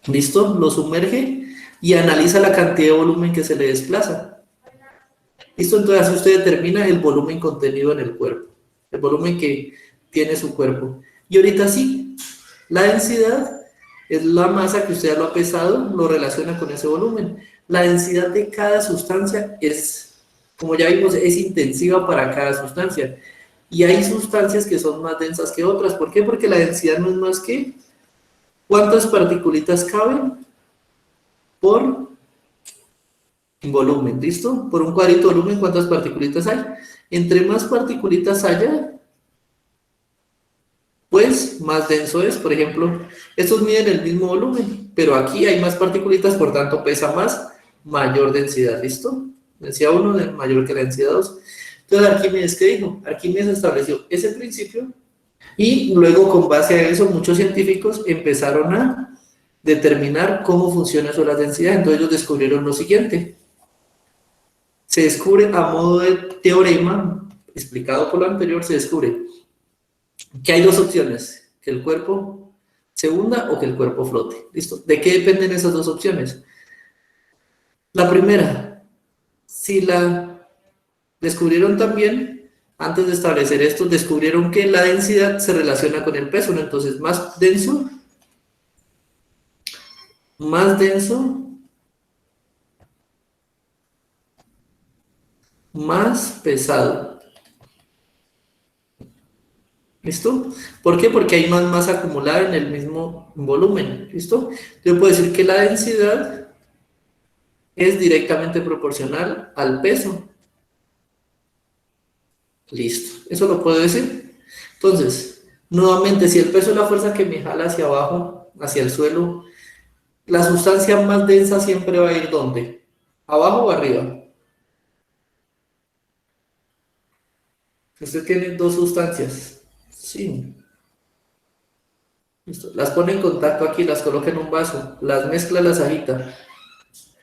¿listo? Lo sumerge y analiza la cantidad de volumen que se le desplaza. ¿Listo? Entonces así usted determina el volumen contenido en el cuerpo, el volumen que tiene su cuerpo. Y ahorita sí, la densidad es la masa que usted ya lo ha pesado, lo relaciona con ese volumen. La densidad de cada sustancia es, como ya vimos, es intensiva para cada sustancia. Y hay sustancias que son más densas que otras. ¿Por qué? Porque la densidad no es más que cuántas partículas caben por volumen, ¿listo? Por un cuadrito de volumen, ¿cuántas partículas hay? Entre más partículas haya, pues más denso es. Por ejemplo, estos miden el mismo volumen, pero aquí hay más partículas, por tanto pesa más, mayor densidad, ¿listo? Densidad 1 es mayor que la densidad 2. Entonces, Arquímedes, ¿qué dijo? Arquímedes estableció ese principio y luego, con base a eso, muchos científicos empezaron a determinar cómo funciona eso de la densidad. Entonces ellos descubrieron lo siguiente. Se descubre a modo de teorema, explicado por lo anterior, se descubre que hay dos opciones, que el cuerpo se hunda o que el cuerpo flote. ¿Listo? ¿De qué dependen esas dos opciones? La primera, si la descubrieron también, antes de establecer esto, descubrieron que la densidad se relaciona con el peso, ¿no? Entonces, más denso, más pesado. ¿Listo? ¿Por qué? Porque hay más masa acumulada en el mismo volumen. ¿Listo? Yo puedo decir que la densidad es directamente proporcional al peso. Listo. Eso lo puedo decir. Entonces, nuevamente, si el peso es la fuerza que me jala hacia abajo, hacia el suelo, la sustancia más densa siempre va a ir ¿dónde? ¿Abajo o arriba? Usted tiene dos sustancias. Sí. Listo. Las pone en contacto aquí, las coloca en un vaso, las mezcla, las agita.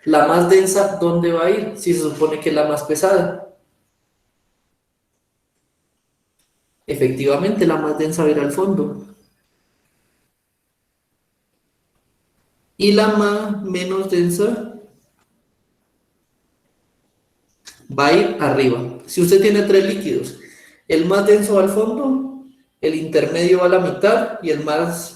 La más densa, ¿dónde va a ir? Si se supone que es la más pesada. Efectivamente, la más densa va a ir al fondo. Y la menos densa va a ir arriba. Si usted tiene tres líquidos, el más denso va al fondo, el intermedio va a la mitad y el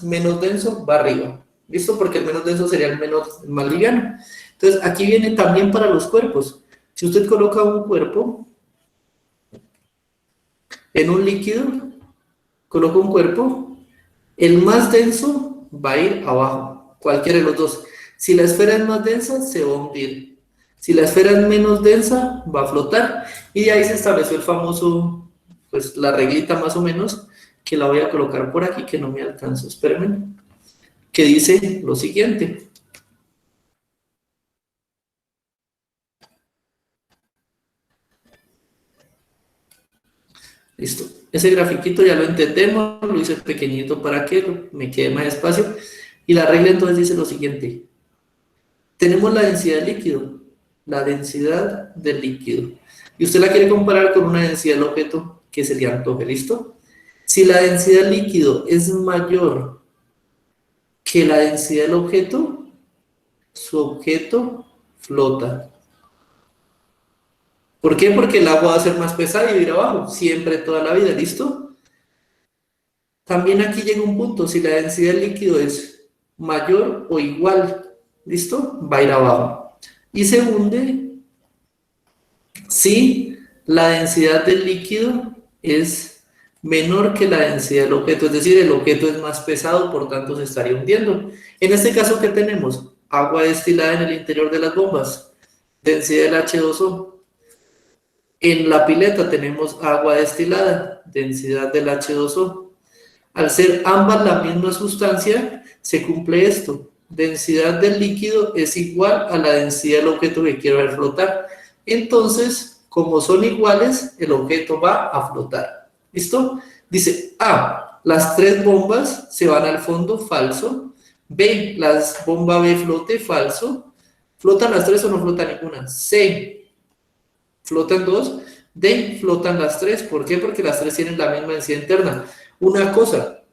menos denso va arriba. ¿Listo? Porque el menos denso sería el más liviano. Entonces, aquí viene también para los cuerpos. Si usted coloca un cuerpo en un líquido, coloca un cuerpo, el más denso va a ir abajo, cualquiera de los dos. Si la esfera es más densa, se va a hundir. Si la esfera es menos densa, va a flotar. Y de ahí se estableció el famoso, pues la reglita más o menos, que la voy a colocar por aquí, que no me alcanzo, espérenme, que dice lo siguiente. Listo. Ese grafiquito ya lo entendemos, lo hice pequeñito para que me quede más espacio. Y la regla entonces dice lo siguiente. Tenemos la densidad del líquido, la densidad del líquido. Y usted la quiere comparar con una densidad del objeto que se le antoje, ¿listo? Si la densidad del líquido es mayor que la densidad del objeto, su objeto flota. ¿Por qué? Porque el agua va a ser más pesada y va a ir abajo, siempre, toda la vida, ¿listo? También aquí llega un punto, si la densidad del líquido es mayor o igual, ¿listo? Va a ir abajo. Y se hunde si la densidad del líquido es menor que la densidad del objeto, es decir, el objeto es más pesado, por tanto se estaría hundiendo. En este caso, ¿qué tenemos? Agua destilada en el interior de las bombas, densidad del H2O. En la pileta tenemos agua destilada, densidad del H2O. Al ser ambas la misma sustancia, se cumple esto. Densidad del líquido es igual a la densidad del objeto que quiero ver flotar. Entonces, como son iguales, el objeto va a flotar. ¿Listo? Dice, A, las 3 bombas se van al fondo, falso. B, las bomba B flote, falso. ¿Flotan las 3 o no flota ninguna? C, flotan 2. D, flotan las 3. ¿Por qué? Porque las 3 tienen la misma densidad interna. Una cosa,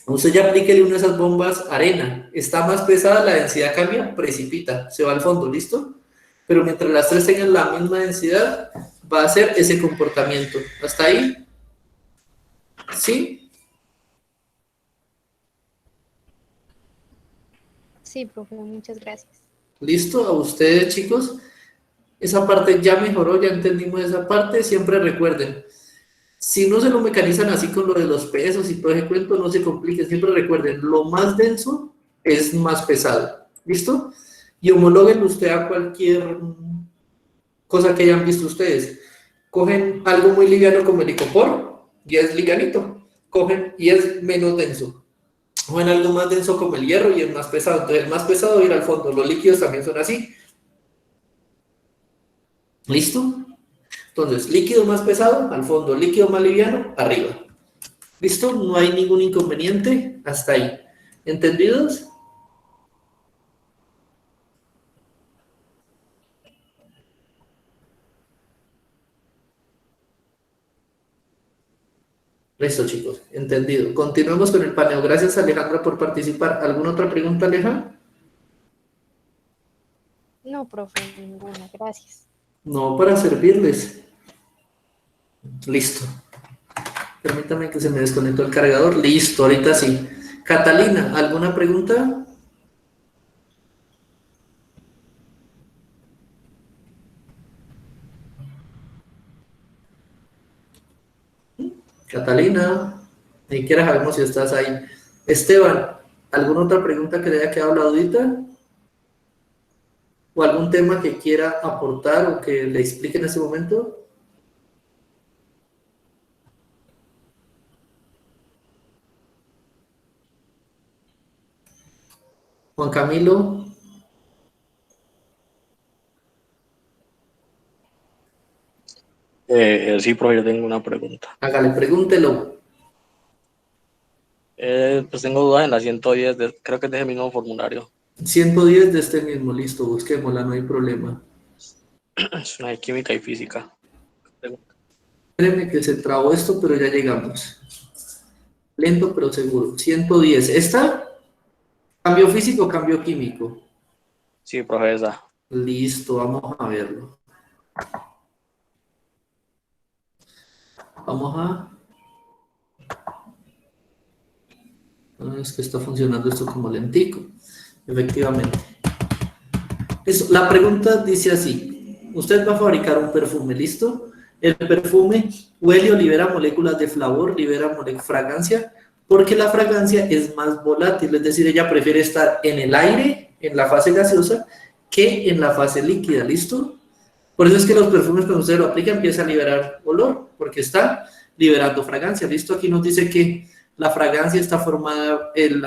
usted ya aplíquele una de esas bombas arena. Está más pesada, la densidad cambia, precipita, se va al fondo, ¿listo? Pero mientras las 3 tengan la misma densidad, va a hacer ese comportamiento. ¿Hasta ahí? ¿Sí? Sí, profe, muchas gracias. ¿Listo? A ustedes, chicos. Esa parte ya mejoró, ya entendimos esa parte. Siempre recuerden, si no se lo mecanizan así con lo de los pesos y todo ese cuento, no se compliquen. Siempre recuerden, lo más denso es más pesado. ¿Listo? Y homologuen usted a cualquier cosa que hayan visto ustedes. Cogen algo muy liviano como el icopor, y es livianito. Cogen y es menos denso. Cogen algo más denso como el hierro y es más pesado. Entonces el más pesado va a ir al fondo. Los líquidos también son así. ¿Listo? Entonces, líquido más pesado, al fondo, líquido más liviano, arriba. ¿Listo? No hay ningún inconveniente hasta ahí. ¿Entendidos? Listo, chicos. Entendido. Continuemos con el paneo. Gracias, Alejandra, por participar. ¿Alguna otra pregunta, Aleja? No, profe, ninguna, gracias. No, para servirles. Listo. Permítame que se me desconectó el cargador. Listo, ahorita sí. Catalina, ¿alguna pregunta? Catalina, ni siquiera sabemos si estás ahí. Esteban, ¿alguna otra pregunta que le haya quedado la dudita? ¿O algún tema que quiera aportar o que le explique en este momento? Juan Camilo, Sí, profe, yo tengo una pregunta. hágale, pregúntelo. Pues tengo dudas en la 110, creo que es de ese mismo formulario. 110 de este mismo, listo, busquémosla, no hay problema. Es una de química y física. Espérenme que se trabó esto, pero ya llegamos. Lento, pero seguro. 110. ¿Esta? ¿Cambio físico o cambio químico? Sí, profe, esa. Listo, vamos a verlo. Vamos a... Es que está funcionando esto como lentico. Efectivamente. Eso, la pregunta dice así. Usted va a fabricar un perfume, ¿listo? El perfume huele o libera moléculas de flavour, libera fragancia, porque la fragancia es más volátil, es decir, ella prefiere estar en el aire, en la fase gaseosa, que en la fase líquida, ¿listo? Por eso es que los perfumes cuando usted lo aplica empieza a liberar olor, porque está liberando fragancia, ¿listo? Aquí nos dice que la fragancia está formada, el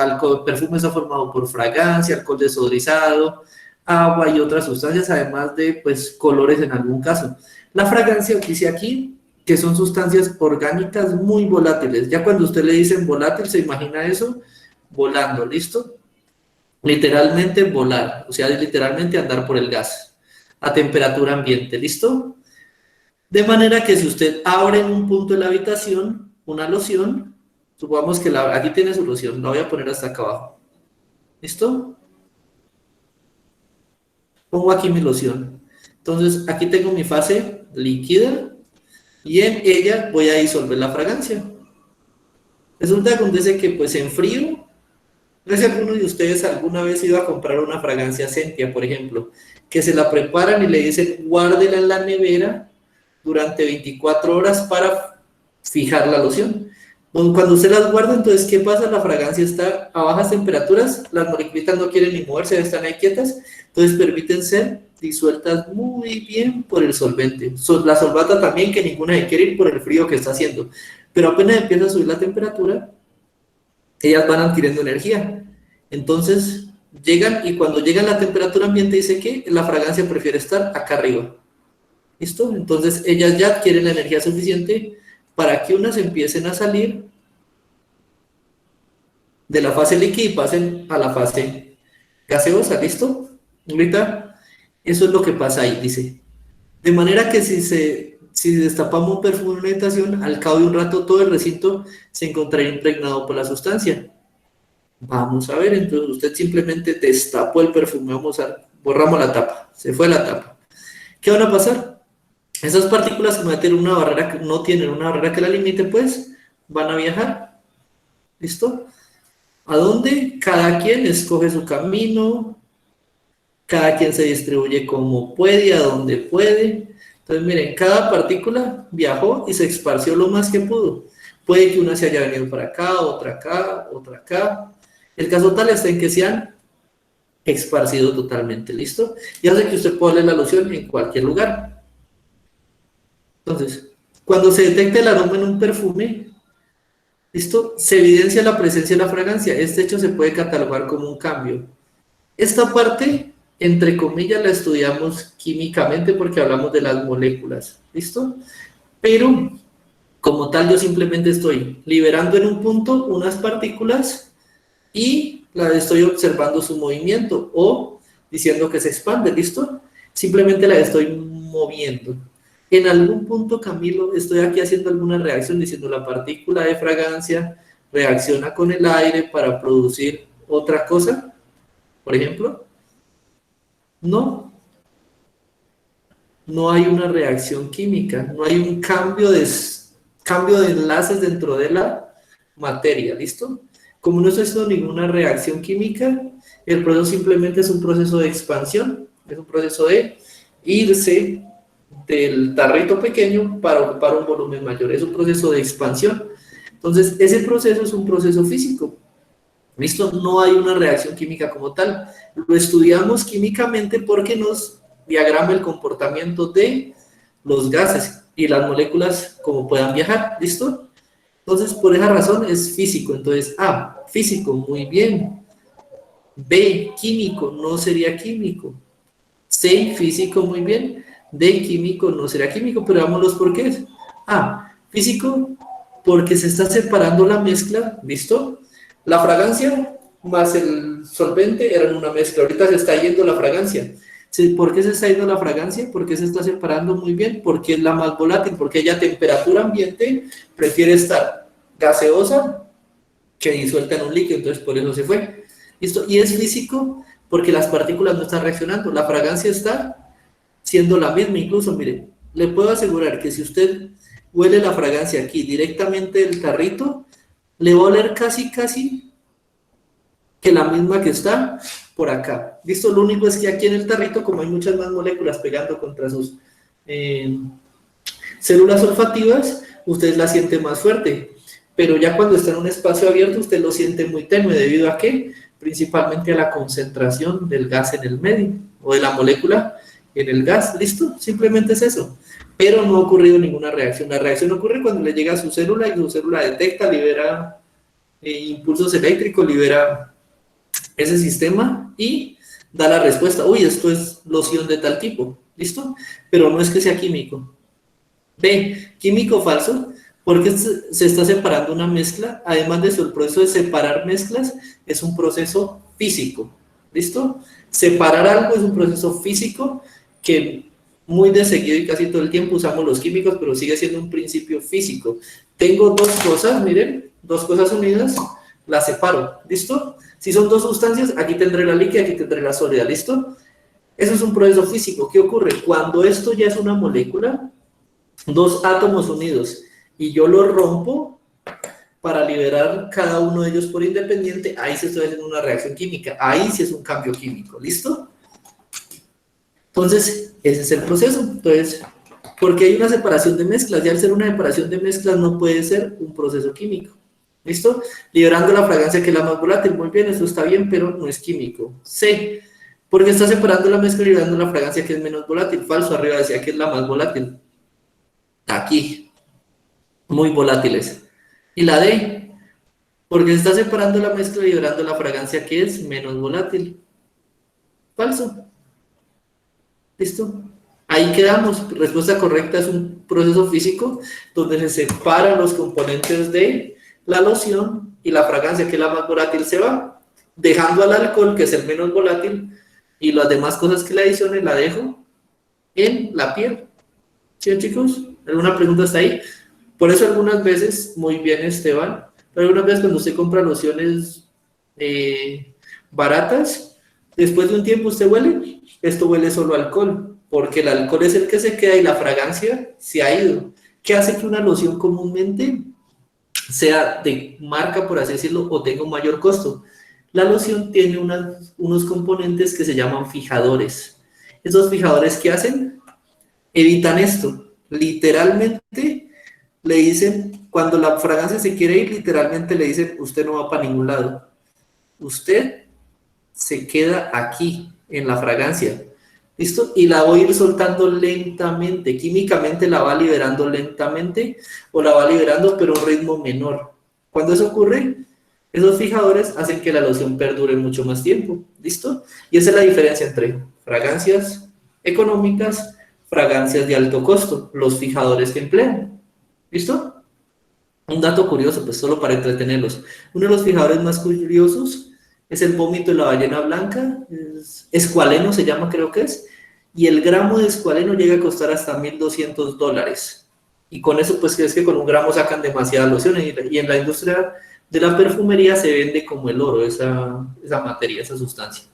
perfume está formado por fragancia, alcohol desodorizado, agua y otras sustancias, además de, pues, colores en algún caso. La fragancia dice aquí que son sustancias orgánicas muy volátiles. Ya cuando usted le dicen volátil, se imagina eso volando, ¿listo? Literalmente volar, o sea, literalmente andar por el gas a temperatura ambiente, ¿listo? De manera que si usted abre en un punto de la habitación una loción, supongamos que aquí tiene su loción, la voy a poner hasta acá abajo, ¿listo? Pongo aquí mi loción. Entonces, aquí tengo mi fase líquida y en ella voy a disolver la fragancia. Resulta que acontece que, pues, en frío, no sé si alguno de ustedes alguna vez iba a comprar una fragancia Sentia, por ejemplo, que se la preparan y le dicen, guárdela en la nevera durante 24 horas para fijar la loción. Cuando usted las guarda, entonces, ¿qué pasa? La fragancia está a bajas temperaturas, las moleculitas no quieren ni moverse, están ahí quietas, entonces permiten ser disueltas muy bien por el solvente. La solvata también, que ninguna se quiere ir por el frío que está haciendo, pero apenas empieza a subir la temperatura, ellas van adquiriendo energía. Entonces, llegan, y cuando llegan a la temperatura ambiente, dice que la fragancia prefiere estar acá arriba. ¿Listo? Entonces, ellas ya adquieren la energía suficiente para que unas empiecen a salir de la fase líquida y pasen a la fase gaseosa. ¿Listo? Ahorita, eso es lo que pasa ahí, dice. De manera que si destapamos un perfume en una habitación, al cabo de un rato todo el recinto se encontraría impregnado por la sustancia. Vamos a ver, entonces usted simplemente destapó el perfume, borramos la tapa, se fue la tapa. ¿Qué van a pasar? Esas partículas que no tienen una barrera que la limite, pues van a viajar. ¿Listo? ¿A dónde? Cada quien escoge su camino, cada quien se distribuye como puede y a donde puede. Entonces, miren, cada partícula viajó y se esparció lo más que pudo. Puede que una se haya venido para acá, otra acá, otra acá. El caso tal está en que se han esparcido totalmente, ¿listo? Y hace que usted pueda leer la loción en cualquier lugar. Entonces, cuando se detecta el aroma en un perfume, ¿listo? Se evidencia la presencia de la fragancia. Este hecho se puede catalogar como un cambio. Esta parte, entre comillas, la estudiamos químicamente porque hablamos de las moléculas, ¿listo? Pero, como tal, yo simplemente estoy liberando en un punto unas partículas y la estoy observando su movimiento o diciendo que se expande, ¿listo? Simplemente la estoy moviendo. En algún punto, Camilo, estoy aquí haciendo alguna reacción diciendo la partícula de fragancia reacciona con el aire para producir otra cosa, por ejemplo. No hay una reacción química, no hay un cambio de enlaces dentro de la materia, ¿listo? Como no estoy haciendo ninguna reacción química, el proceso simplemente es un proceso de expansión, es un proceso de irse del tarrito pequeño para ocupar un volumen mayor, es un proceso de expansión. Entonces, ese proceso es un proceso físico, ¿listo? No hay una reacción química como tal. Lo estudiamos químicamente porque nos diagrama el comportamiento de los gases y las moléculas como puedan viajar, ¿listo? Entonces, por esa razón es físico. Entonces, A, físico, muy bien. B, químico, no sería químico. C, físico, muy bien. D, químico, no sería químico, pero veamos los porqués. A, físico, porque se está separando la mezcla, ¿listo? La fragancia más el solvente eran una mezcla. Ahorita se está yendo la fragancia. ¿Por qué se está yendo la fragancia? ¿Por qué se está separando muy bien? Porque es la más volátil, porque ella a temperatura ambiente prefiere estar gaseosa que disuelta en un líquido, entonces por eso se fue. ¿Listo? Y es físico porque las partículas no están reaccionando, la fragancia está siendo la misma. Incluso, mire, le puedo asegurar que si usted huele la fragancia aquí directamente del tarrito, le va a oler casi que la misma que está por acá. ¿Listo? Lo único es que aquí en el tarrito, como hay muchas más moléculas pegando contra sus células olfativas, usted la siente más fuerte. Pero ya cuando está en un espacio abierto, usted lo siente muy tenue. ¿Debido a qué? Principalmente a la concentración del gas en el medio, o de la molécula en el gas. ¿Listo? Simplemente es eso. Pero no ha ocurrido ninguna reacción. La reacción ocurre cuando le llega a su célula y su célula detecta, libera impulsos eléctricos, libera ese sistema y da la respuesta. Uy, esto es loción de tal tipo. ¿Listo? Pero no es que sea químico. B, químico falso, porque se está separando una mezcla. Además de eso, el proceso de separar mezclas es un proceso físico. ¿Listo? Separar algo es un proceso físico que muy de seguido y casi todo el tiempo usamos los químicos, pero sigue siendo un principio físico. Tengo dos cosas, miren, dos cosas unidas, las separo. ¿Listo? Si son dos sustancias, aquí tendré la líquida, aquí tendré la sólida. ¿Listo? Eso es un proceso físico. ¿Qué ocurre? Cuando esto ya es una molécula, dos átomos unidos, y yo lo rompo para liberar cada uno de ellos por independiente, ahí se está haciendo una reacción química, ahí sí es un cambio químico, ¿listo? Entonces, ese es el proceso. Entonces, Porque hay una separación de mezclas, y al ser una separación de mezclas no puede ser un proceso químico. ¿Listo? Liberando la fragancia que es la más volátil, muy bien, eso está bien, pero no es químico. C, porque está separando la mezcla y liberando la fragancia que es menos volátil. Falso, arriba decía que es la más volátil. Aquí, muy volátiles. Y la D, porque está separando la mezcla y liberando la fragancia que es menos volátil. Falso. ¿Listo? Ahí quedamos. Respuesta correcta es un proceso físico donde se separan los componentes de la loción y la fragancia, que es la más volátil, se va, dejando al alcohol, que es el menos volátil, y las demás cosas que le adicione la dejo en la piel. ¿Sí, chicos? ¿Alguna pregunta hasta ahí? Por eso algunas veces, muy bien, Esteban, pero algunas veces cuando usted compra lociones baratas, después de un tiempo usted huele, esto huele solo a alcohol, porque el alcohol es el que se queda y la fragancia se ha ido. ¿Qué hace que una loción comúnmente sea de marca, por así decirlo, o tenga un mayor costo? La loción tiene unos componentes que se llaman fijadores. ¿Esos fijadores qué hacen? Evitan esto. Literalmente le dicen, cuando la fragancia se quiere ir, literalmente le dicen, usted no va para ningún lado. Usted se queda aquí, en la fragancia. ¿Listo? Y la voy a ir soltando lentamente. Químicamente la va liberando lentamente o la va liberando, pero a un ritmo menor. Cuando eso ocurre, esos fijadores hacen que la loción perdure mucho más tiempo. ¿Listo? Y esa es la diferencia entre fragancias económicas, fragancias de alto costo, los fijadores que emplean. ¿Listo? Un dato curioso, pues solo para entretenerlos. Uno de los fijadores más curiosos es el vómito de la ballena blanca, escualeno se llama, creo que es, y el gramo de escualeno llega a costar hasta $1,200. Y con eso, pues, es que con un gramo sacan demasiadas lociones, y en la industria de la perfumería se vende como el oro, esa materia, esa sustancia.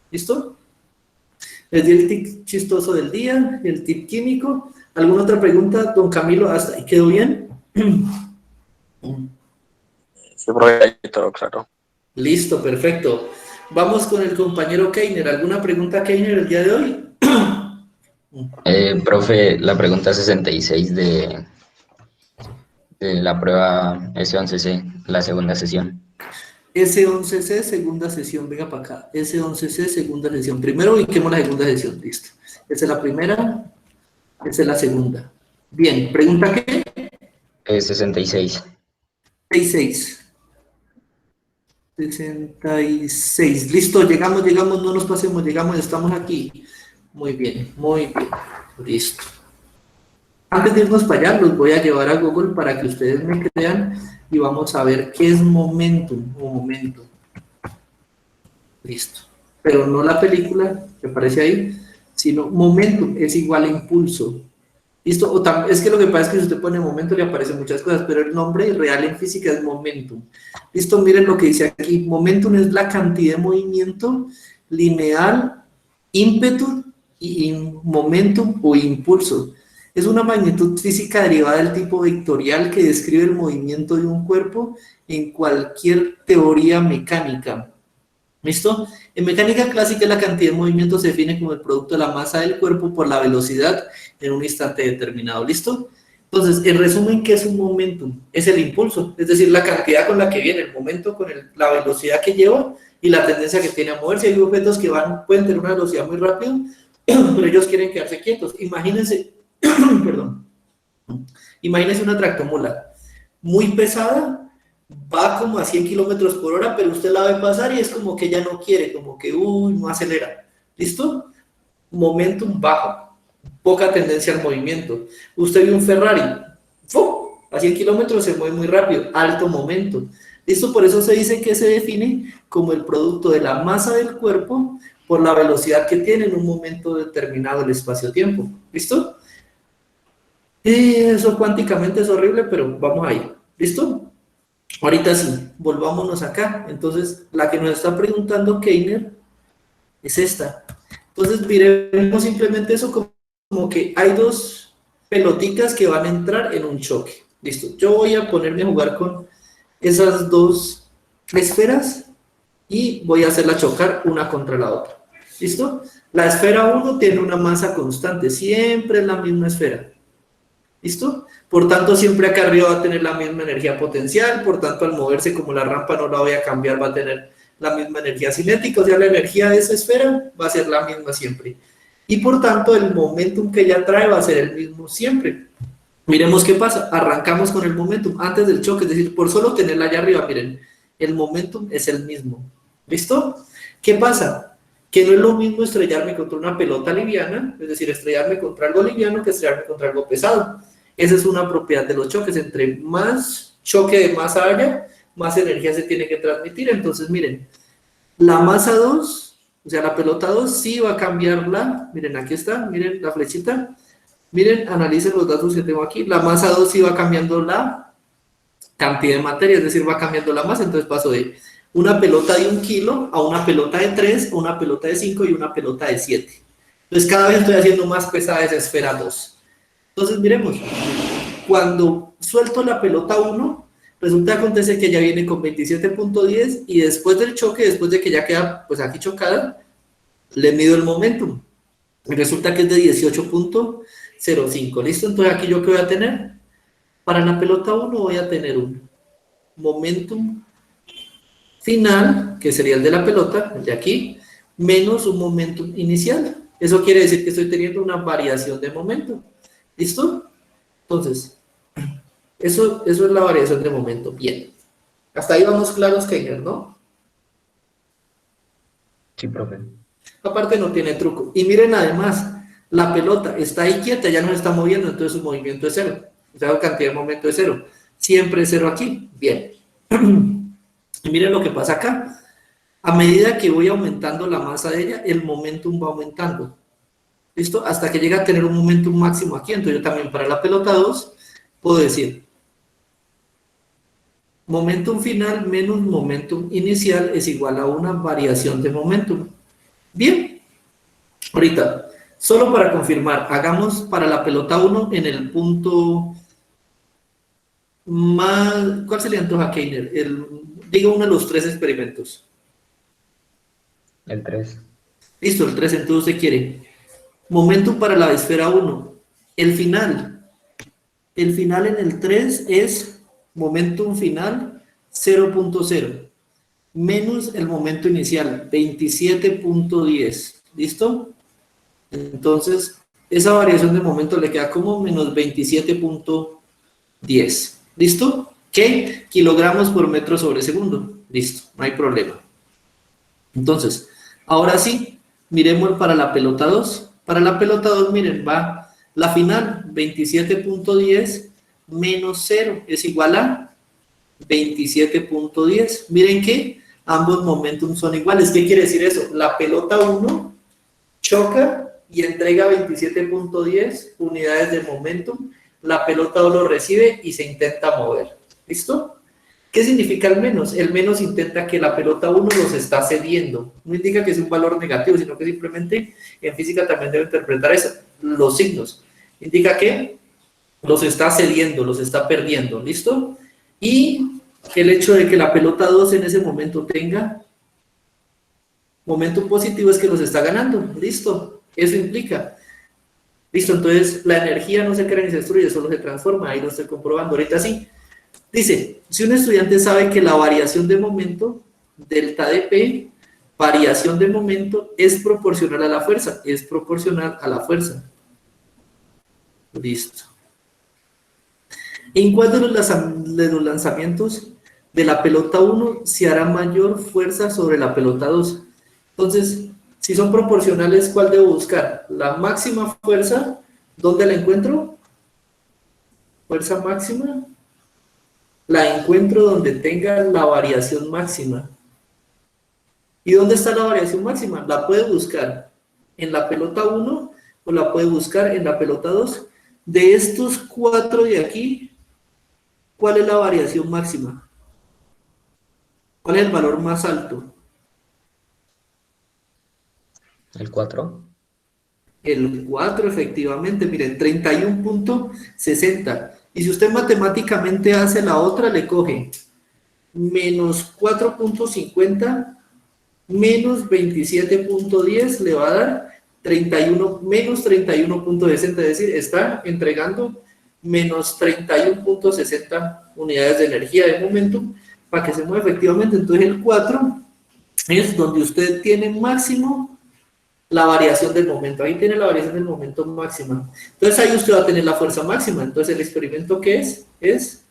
¿Listo? Les di el tip chistoso del día, el tip químico. ¿Alguna otra pregunta, don Camilo? ¿Hasta ahí quedó bien? Sí, profe, ahí todo claro. Listo, perfecto. Vamos con el compañero Keiner. ¿Alguna pregunta, Keiner, el día de hoy? Profe, la pregunta 66 de la prueba S11C, la segunda sesión. S11C, segunda sesión. Venga para acá. S11C, segunda sesión. Primero ubiquemos la segunda sesión. Listo. Esa es la primera. Esa es la segunda. Bien, ¿pregunta qué? 66. 66. 66. Listo, llegamos, no nos pasemos, llegamos, estamos aquí. Muy bien, muy bien. Listo. Antes de irnos para allá, los voy a llevar a Google para que ustedes me crean y vamos a ver qué es momentum o momento. Listo. Pero no la película que aparece ahí, sino momentum es igual a impulso. ¿Listo? Es que lo que pasa es que si usted pone momento le aparecen muchas cosas, pero el nombre real en física es momentum. ¿Listo? Miren lo que dice aquí. Momentum es la cantidad de movimiento lineal, ímpetu y momentum o impulso. Es una magnitud física derivada del tipo vectorial que describe el movimiento de un cuerpo en cualquier teoría mecánica. ¿Listo? En mecánica clásica la cantidad de movimiento se define como el producto de la masa del cuerpo por la velocidad en un instante determinado. ¿Listo? Entonces, en resumen, ¿qué es un momentum? Es el impulso, es decir, la cantidad con la que viene, el momento con la velocidad que lleva y la tendencia que tiene a moverse. Hay objetos que pueden tener una velocidad muy rápida, pero ellos quieren quedarse quietos. Imagínense, perdón, imagínense una tractomula muy pesada, va como a 100 kilómetros por hora, pero usted la ve pasar y es como que ella no quiere, como que, no acelera. ¿Listo? Momentum bajo, poca tendencia al movimiento. Usted ve un Ferrari, ¡fum! A 100 kilómetros se mueve muy rápido, alto momento. ¿Listo? Por eso se dice que se define como el producto de la masa del cuerpo por la velocidad que tiene en un momento determinado del espacio-tiempo. ¿Listo? Eso cuánticamente es horrible, pero vamos ahí. ¿Listo? Ahorita sí, volvámonos acá. Entonces, la que nos está preguntando Keiner es esta. Entonces, miremos simplemente eso como que hay dos pelotitas que van a entrar en un choque. Listo, yo voy a ponerme a jugar con esas dos esferas y voy a hacerla chocar una contra la otra. ¿Listo? La esfera 1 tiene una masa constante, siempre es la misma esfera. ¿Listo? Por tanto, siempre acá arriba va a tener la misma energía potencial, por tanto, al moverse como la rampa no la voy a cambiar, va a tener la misma energía cinética, o sea, la energía de esa esfera va a ser la misma siempre. Y por tanto, el momentum que ella trae va a ser el mismo siempre. Miremos qué pasa, arrancamos con el momentum antes del choque, es decir, por solo tenerla allá arriba, miren, el momentum es el mismo. ¿Listo? ¿Qué pasa? Que no es lo mismo estrellarme contra una pelota liviana, es decir, estrellarme contra algo liviano que estrellarme contra algo pesado. Esa es una propiedad de los choques. Entre más choque de masa haya, más energía se tiene que transmitir. Entonces, miren, la masa 2, o sea, la pelota 2, sí va a cambiarla. Miren, aquí está, miren la flechita. Miren, analicen los datos que tengo aquí. La masa 2 sí va cambiando la cantidad de materia, es decir, va cambiando la masa. Entonces paso de una pelota de 1 kilo a una pelota de 3, a una pelota de 5 y una pelota de 7. Entonces cada vez estoy haciendo más pesada esa esfera 2. Entonces miremos, cuando suelto la pelota 1, resulta que acontece que ya viene con 27.10 y después del choque, después de que ya queda pues aquí chocada, le mido el momentum. Y resulta que es de 18.05. ¿Listo? Entonces aquí yo qué voy a tener. Para la pelota 1 voy a tener un momentum final, que sería el de la pelota, el de aquí, menos un momentum inicial. Eso quiere decir que estoy teniendo una variación de momento. ¿Listo? Entonces, eso es la variación de momento. Bien. Hasta ahí vamos claros, Keiner, ¿no? Sí, profe. Aparte no tiene truco. Y miren además, la pelota está ahí quieta, ya no se está moviendo, entonces su movimiento es cero. O sea, la cantidad de momento es cero. Siempre es cero aquí. Bien. Y miren lo que pasa acá. A medida que voy aumentando la masa de ella, el momentum va aumentando. ¿Listo? Hasta que llega a tener un momentum máximo aquí. Entonces yo también para la pelota 2 puedo decir momentum final menos momentum inicial es igual a una variación de momentum. Bien. Ahorita, solo para confirmar, hagamos para la pelota 1 en el punto más... ¿Cuál se le antoja a Keiner? Diga uno de los 3 experimentos. El 3. Listo, el 3, entonces usted quiere momentum para la esfera 1. El final en el 3 es momentum final 0.0 menos el momento inicial 27.10. ¿Listo? Entonces, esa variación de momento le queda como menos 27.10. ¿Listo? ¿Qué? Kilogramos por metro sobre segundo. Listo, no hay problema. Entonces, ahora sí, miremos para la pelota 2. Para la pelota 2, miren, va la final, 27.10 menos 0 es igual a 27.10. Miren que ambos momentos son iguales. ¿Qué quiere decir eso? La pelota 1 choca y entrega 27.10 unidades de momentum. La pelota 2 lo recibe y se intenta mover. ¿Listo? ¿Qué significa el menos? El menos intenta que la pelota 1 los está cediendo. No indica que es un valor negativo, sino que simplemente en física también debe interpretar eso, los signos. Indica que los está cediendo, los está perdiendo. ¿Listo? Y el hecho de que la pelota 2 en ese momento tenga momento positivo es que los está ganando. ¿Listo? Eso implica. Listo, entonces la energía no se crea ni se destruye, solo se transforma. Ahí lo estoy comprobando. Ahorita sí. Dice, si un estudiante sabe que la variación de momento, delta de P, variación de momento, es proporcional a la fuerza. Es proporcional a la fuerza. Listo. ¿En cuál de los lanzamientos de la pelota 1 se hará mayor fuerza sobre la pelota 2? Entonces, si son proporcionales, ¿cuál debo buscar? La máxima fuerza, ¿dónde la encuentro? Fuerza máxima. La encuentro donde tenga la variación máxima. ¿Y dónde está la variación máxima? La puede buscar en la pelota 1 o la puede buscar en la pelota 2. De estos 4 de aquí, ¿cuál es la variación máxima? ¿Cuál es el valor más alto? El 4. El 4, efectivamente, miren, 31.60. Y si usted matemáticamente hace la otra, le coge menos 4.50 menos 27.10, le va a dar 31, menos 31.60, es decir, está entregando menos 31.60 unidades de energía de momentum para que se mueva efectivamente. Entonces el 4 es donde usted tiene máximo la variación del momento. Ahí tiene la variación del momento máxima. Entonces ahí usted va a tener la fuerza máxima. Entonces el experimento que es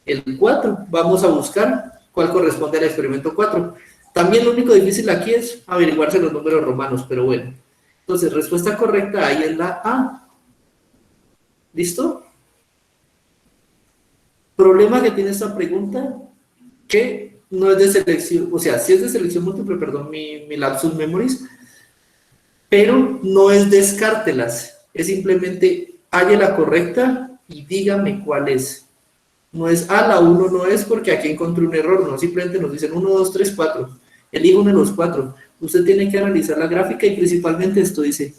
el 4. Vamos a buscar cuál corresponde al experimento 4. También lo único difícil aquí es averiguarse los números romanos, pero bueno. Entonces, respuesta correcta ahí es la A. ¿Listo? Problema que tiene esta pregunta, que no es de selección, o sea, sí es de selección múltiple, perdón, mi lapsus memoris, pero no es descártelas, es simplemente halle la correcta y dígame cuál es. No es, la 1 no es porque aquí encontré un error, no, simplemente nos dicen 1, 2, 3, 4. Elijo uno de los 4. Usted tiene que analizar la gráfica y principalmente esto dice,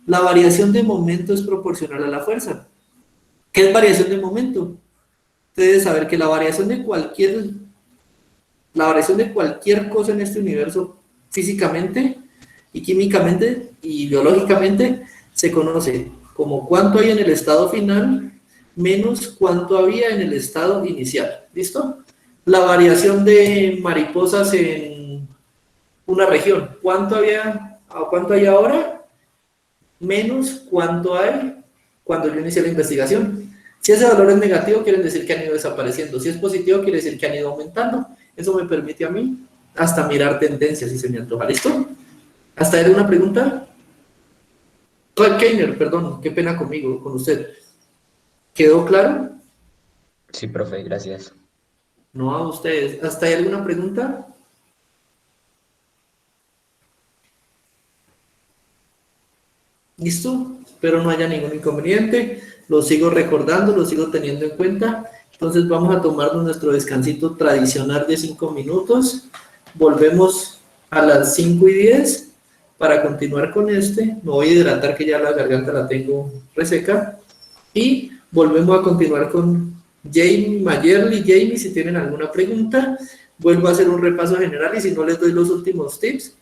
la variación de momento es proporcional a la fuerza. ¿Qué es variación de momento? Usted debe saber que la variación de cualquier cosa en este universo físicamente y químicamente y biológicamente se conoce como cuánto hay en el estado final menos cuánto había en el estado inicial. ¿Listo? La variación de mariposas en una región, cuánto hay ahora menos cuánto hay cuando yo inicié la investigación. Si ese valor es negativo, quiere decir que han ido desapareciendo. Si es positivo, quiere decir que han ido aumentando. Eso me permite a mí hasta mirar tendencias si se me antoja. ¿Listo? ¿Hasta ahí una pregunta? Keiner, perdón, qué pena conmigo, con usted. ¿Quedó claro? Sí, profe, gracias. No a ustedes. ¿Hasta ahí alguna pregunta? ¿Listo? Espero no haya ningún inconveniente. Lo sigo recordando, lo sigo teniendo en cuenta. Entonces vamos a tomarnos nuestro descansito tradicional de 5 minutos. Volvemos a las 5:10 para continuar con este. Me voy a hidratar que ya la garganta la tengo reseca. Y volvemos a continuar con Jamie, Mayerly, Jamie, si tienen alguna pregunta. Vuelvo a hacer un repaso general y si no les doy los últimos tips,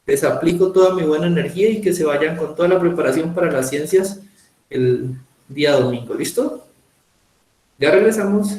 les aplico toda mi buena energía y que se vayan con toda la preparación para las ciencias el día domingo. ¿Listo? Ya regresamos.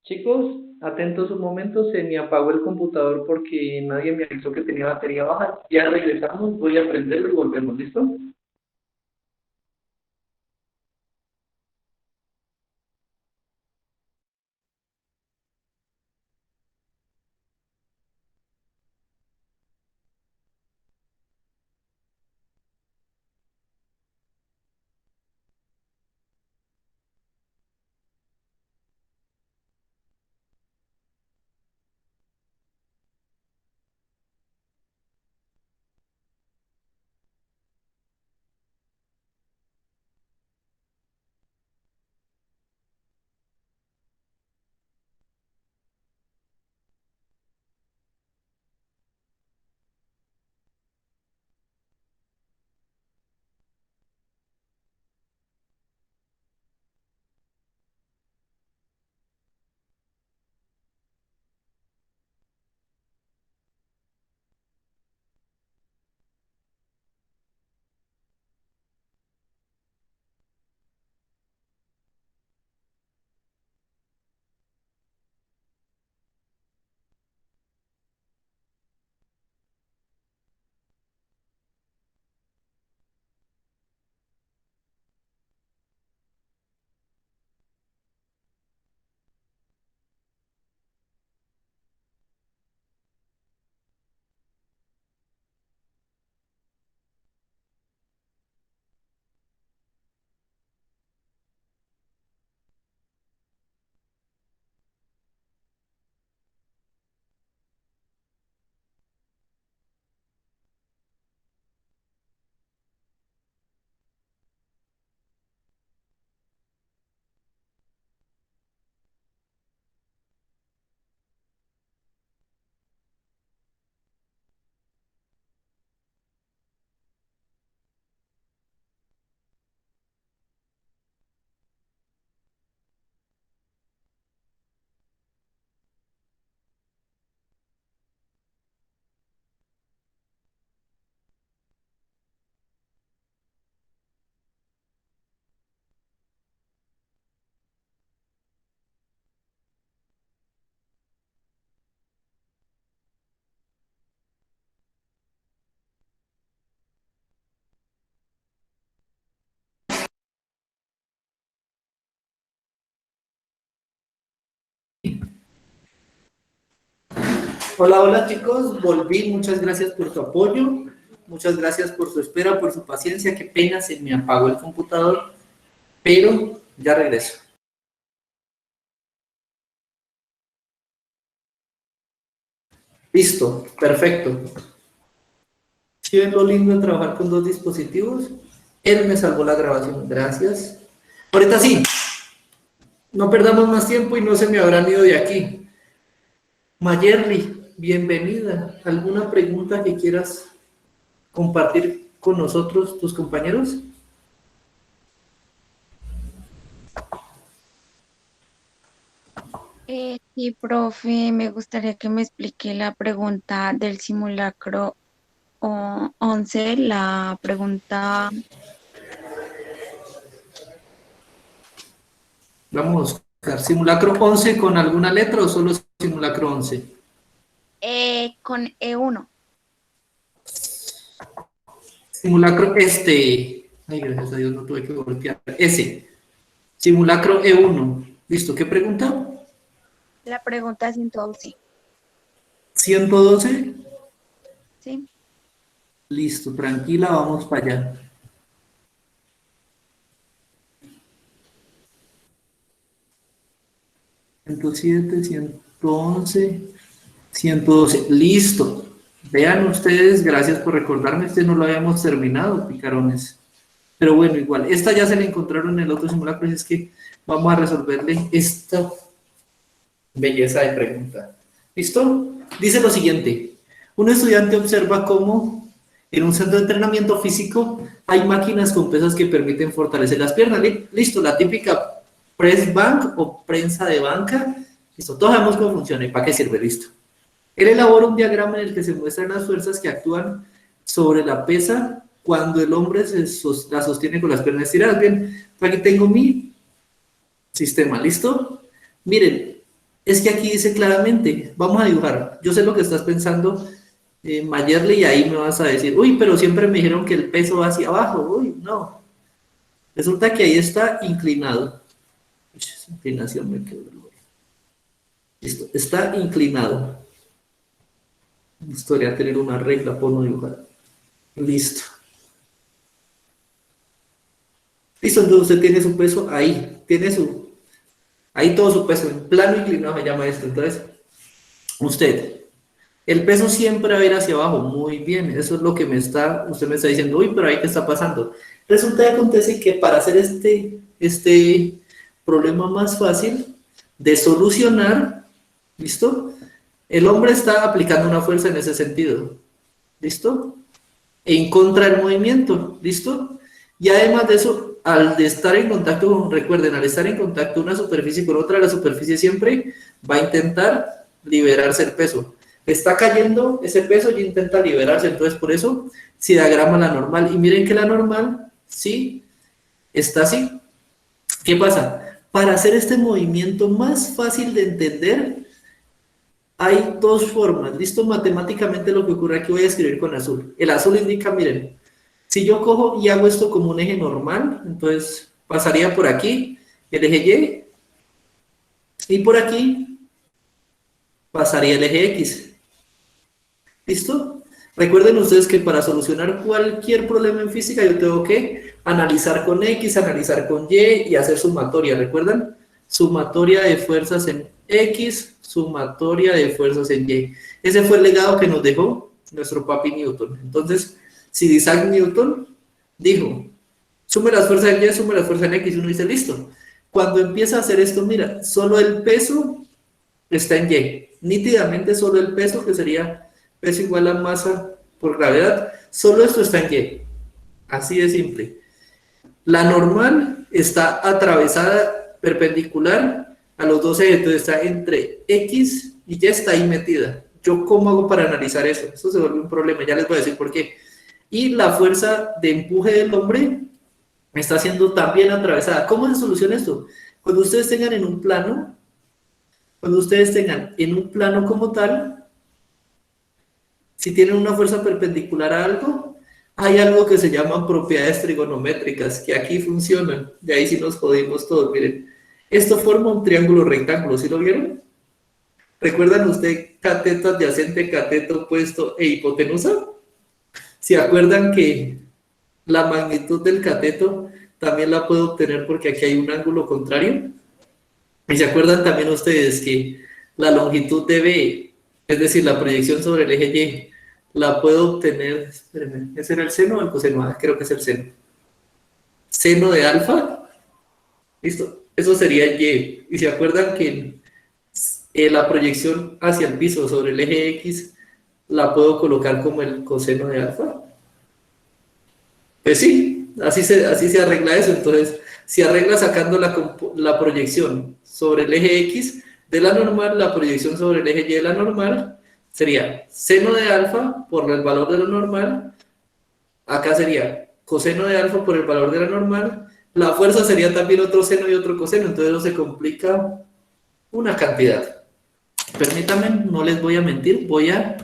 Chicos, atentos un momento, se me apagó el computador porque nadie me avisó que tenía batería baja. Ya regresamos, voy a prender y volvemos, ¿listo? Hola, hola chicos, volví, muchas gracias por su apoyo, muchas gracias por su espera, por su paciencia, qué pena, se me apagó el computador, pero ya regreso. Listo, perfecto. ¿Sí ven lo lindo de trabajar con dos dispositivos? Él me salvó la grabación, gracias. Ahorita sí, no perdamos más tiempo y no se me habrán ido de aquí. Mayerly, bienvenida. ¿Alguna pregunta que quieras compartir con nosotros, tus compañeros? Sí, profe, me gustaría que me explique la pregunta del simulacro 11, la pregunta Vamos a buscar simulacro 11 con alguna letra o solo simulacro 11. con E1. Simulacro ay, gracias a Dios no tuve que golpear. S. Simulacro E1. ¿Listo? ¿Qué pregunta? La pregunta 111, 112. ¿sí? Listo, tranquila, vamos para allá. 107, 111, 112. Listo. Vean ustedes, gracias por recordarme, este no lo habíamos terminado, picarones. Pero bueno, igual, esta ya se la encontraron en el otro simulacro, así es que vamos a resolverle esta belleza de pregunta. ¿Listo? Dice lo siguiente. Un estudiante observa cómo en un centro de entrenamiento físico hay máquinas con pesas que permiten fortalecer las piernas. Listo, la típica press bank o prensa de banca. Listo, todos sabemos cómo funciona y para qué sirve. Listo. Él elabora un diagrama en el que se muestran las fuerzas que actúan sobre la pesa cuando el hombre la sostiene con las piernas estiradas. Bien, aquí tengo mi sistema. ¿Listo? Miren, Es que aquí dice claramente, vamos a dibujar. Yo sé lo que estás pensando, Mayerle, y ahí me vas a decir, uy, pero siempre me dijeron que el peso va hacia abajo. Uy, no. Resulta que ahí está inclinado. Uy, esa inclinación me quedó. Listo, está inclinado. Esto debería tener una regla por no dibujar. Listo. Listo, entonces usted tiene su peso ahí. Ahí todo su peso, en plano inclinado se llama esto. Entonces, el peso siempre va a ir hacia abajo. Muy bien, eso es lo que usted me está diciendo, uy, pero ahí qué está pasando. Resulta que acontece que para hacer este problema más fácil de solucionar, ¿listo? El hombre está aplicando una fuerza en ese sentido, ¿listo? En contra del movimiento, ¿listo? Y además de eso, al estar en contacto, recuerden, al estar en contacto una superficie con otra, la superficie siempre va a intentar liberarse el peso. Está cayendo ese peso y intenta liberarse, entonces por eso si diagrama la normal. Y miren que la normal, sí, está así. ¿Qué pasa? Para hacer este movimiento más fácil de entender, hay dos formas. ¿Listo? Matemáticamente lo que ocurre aquí voy a escribir con azul. El azul indica, miren, si yo cojo y hago esto como un eje normal, entonces pasaría por aquí el eje Y y por aquí pasaría el eje X. ¿Listo? Recuerden ustedes que para solucionar cualquier problema en física yo tengo que analizar con X, analizar con Y y hacer sumatoria. ¿Recuerdan? Sumatoria de fuerzas en X, sumatoria de fuerzas en Y. Ese fue el legado que nos dejó nuestro papi Newton. Entonces, si Isaac Newton dijo, sume las fuerzas en Y, sume las fuerzas en X, uno dice, listo. Cuando empieza a hacer esto, mira, solo el peso está en Y. Nítidamente solo el peso, que sería peso igual a masa por gravedad, solo esto está en Y. Así de simple. La normal está atravesada perpendicular a los dos ejes, entonces está entre X y Y, está ahí metida. ¿Yo cómo hago para analizar eso? Eso se vuelve un problema, ya les voy a decir por qué. Y la fuerza de empuje del hombre está siendo también atravesada. ¿Cómo se soluciona esto? Cuando ustedes tengan en un plano como tal, si tienen una fuerza perpendicular a algo, hay algo que se llaman propiedades trigonométricas, que aquí funcionan. De ahí sí nos jodimos todos, miren. Esto forma un triángulo rectángulo, ¿sí lo vieron? ¿Recuerdan usted cateto adyacente, cateto opuesto e hipotenusa? ¿Se acuerdan que la magnitud del cateto también la puedo obtener porque aquí hay un ángulo contrario? ¿Y se acuerdan también ustedes que la longitud de B, es decir, la proyección sobre el eje Y, la puedo obtener, espérenme, ¿ese era el seno o el coseno? Creo que es el seno. Seno de alfa, listo, eso sería Y. ¿Y se acuerdan que la proyección hacia el piso sobre el eje X la puedo colocar como el coseno de alfa? Pues sí, así se arregla eso. Entonces, si arregla sacando la proyección sobre el eje X de la normal, la proyección sobre el eje Y de la normal sería seno de alfa por el valor de la normal. Acá sería coseno de alfa por el valor de la normal. La fuerza sería también otro seno y otro coseno. Entonces, eso se complica una cantidad. Permítanme, no les voy a mentir. Voy a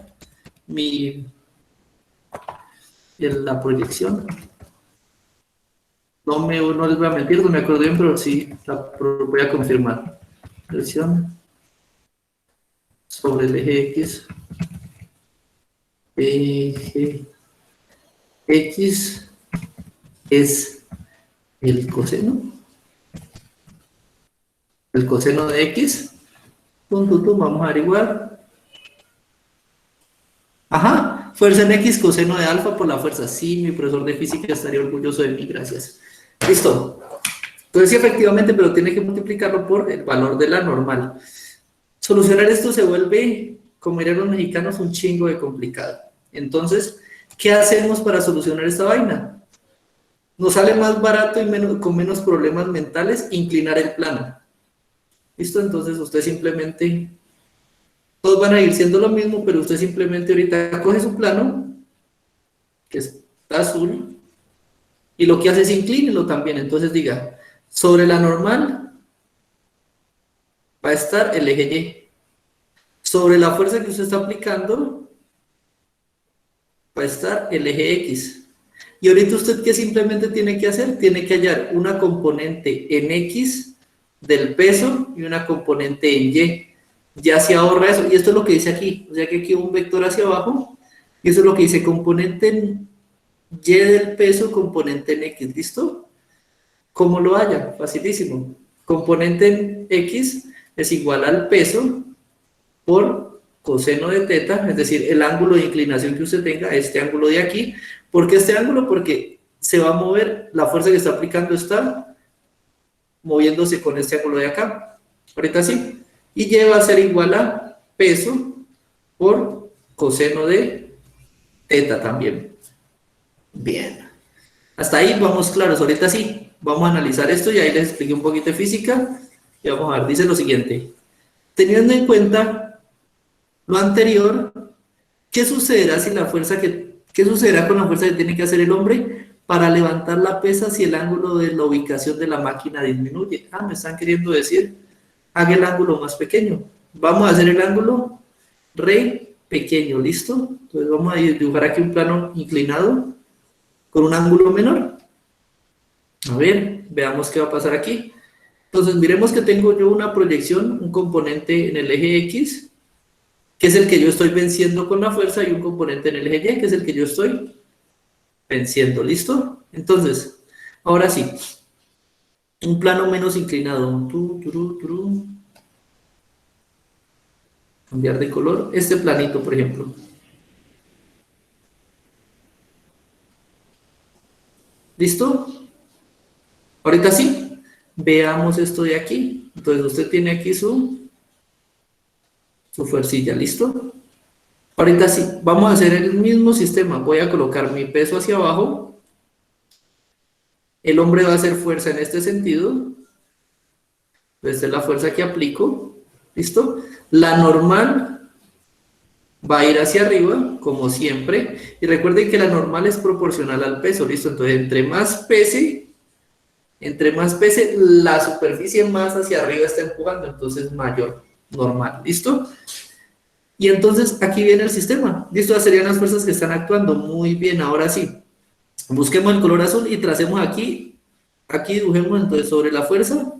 la proyección. No les voy a mentir, no me acuerdo bien, pero sí, voy a confirmar. Presión sobre el eje X. Eje X es el coseno. El coseno de X. Vamos a averiguar. Ajá, fuerza en X, coseno de alfa por la fuerza. Sí, mi profesor de física estaría orgulloso de mí, gracias. Listo. Entonces sí, efectivamente, pero tiene que multiplicarlo por el valor de la normal. Solucionar esto se vuelve, como dirían los mexicanos, un chingo de complicado. Entonces, ¿qué hacemos para solucionar esta vaina? Nos sale más barato y con menos problemas mentales inclinar el plano. ¿Listo? Entonces usted simplemente, todos van a ir siendo lo mismo, pero usted simplemente ahorita coge su plano, que está azul, y lo que hace es inclínelo también. Entonces diga, sobre la normal, va a estar el eje Y. Sobre la fuerza que usted está aplicando, va a estar el eje X. Y ahorita usted, ¿qué simplemente tiene que hacer? Tiene que hallar una componente en X del peso y una componente en Y. Ya se ahorra eso. Y esto es lo que dice aquí. O sea que aquí hay un vector hacia abajo. Y eso es lo que dice componente en Y del peso, componente en X. ¿Listo? ¿Cómo lo halla? Facilísimo. Componente en X es igual al peso por coseno de teta, es decir, el ángulo de inclinación que usted tenga, este ángulo de aquí. ¿Por qué este ángulo? Porque se va a mover, la fuerza que está aplicando está moviéndose con este ángulo de acá. Ahorita sí. Y Y va a ser igual a peso por coseno de teta también. Bien. Hasta ahí vamos claros. Ahorita sí, vamos a analizar esto y ahí les expliqué un poquito de física. Y vamos a ver, dice lo siguiente. Teniendo en cuenta lo anterior, ¿qué sucederá si la fuerza qué sucederá con la fuerza que tiene que hacer el hombre para levantar la pesa si el ángulo de la ubicación de la máquina disminuye? Ah, me están queriendo decir, haga el ángulo más pequeño. Vamos a hacer el ángulo re pequeño, ¿listo? Entonces vamos a dibujar aquí un plano inclinado con un ángulo menor. A ver, veamos qué va a pasar aquí. Entonces miremos que tengo yo una proyección, un componente en el eje X, que es el que yo estoy venciendo con la fuerza, y un componente en el eje Y, que es el que yo estoy venciendo, ¿listo? Entonces, ahora sí, un plano menos inclinado. Cambiar de color. Este planito, por ejemplo. ¿Listo? Ahorita sí, veamos esto de aquí. Entonces usted tiene aquí su fuercilla, ¿listo? Ahorita sí, vamos a hacer el mismo sistema. Voy a colocar mi peso hacia abajo. El hombre va a hacer fuerza en este sentido. Esta es la fuerza que aplico. ¿Listo? La normal va a ir hacia arriba, como siempre. Y recuerden que la normal es proporcional al peso. ¿Listo? Entonces, entre más pese, la superficie más hacia arriba está empujando. Entonces, mayor, normal. ¿Listo? Y entonces, aquí viene el sistema. ¿Listo? Estas serían las fuerzas que están actuando. Muy bien, ahora sí. Busquemos el color azul y tracemos aquí. Aquí dibujemos entonces sobre la fuerza.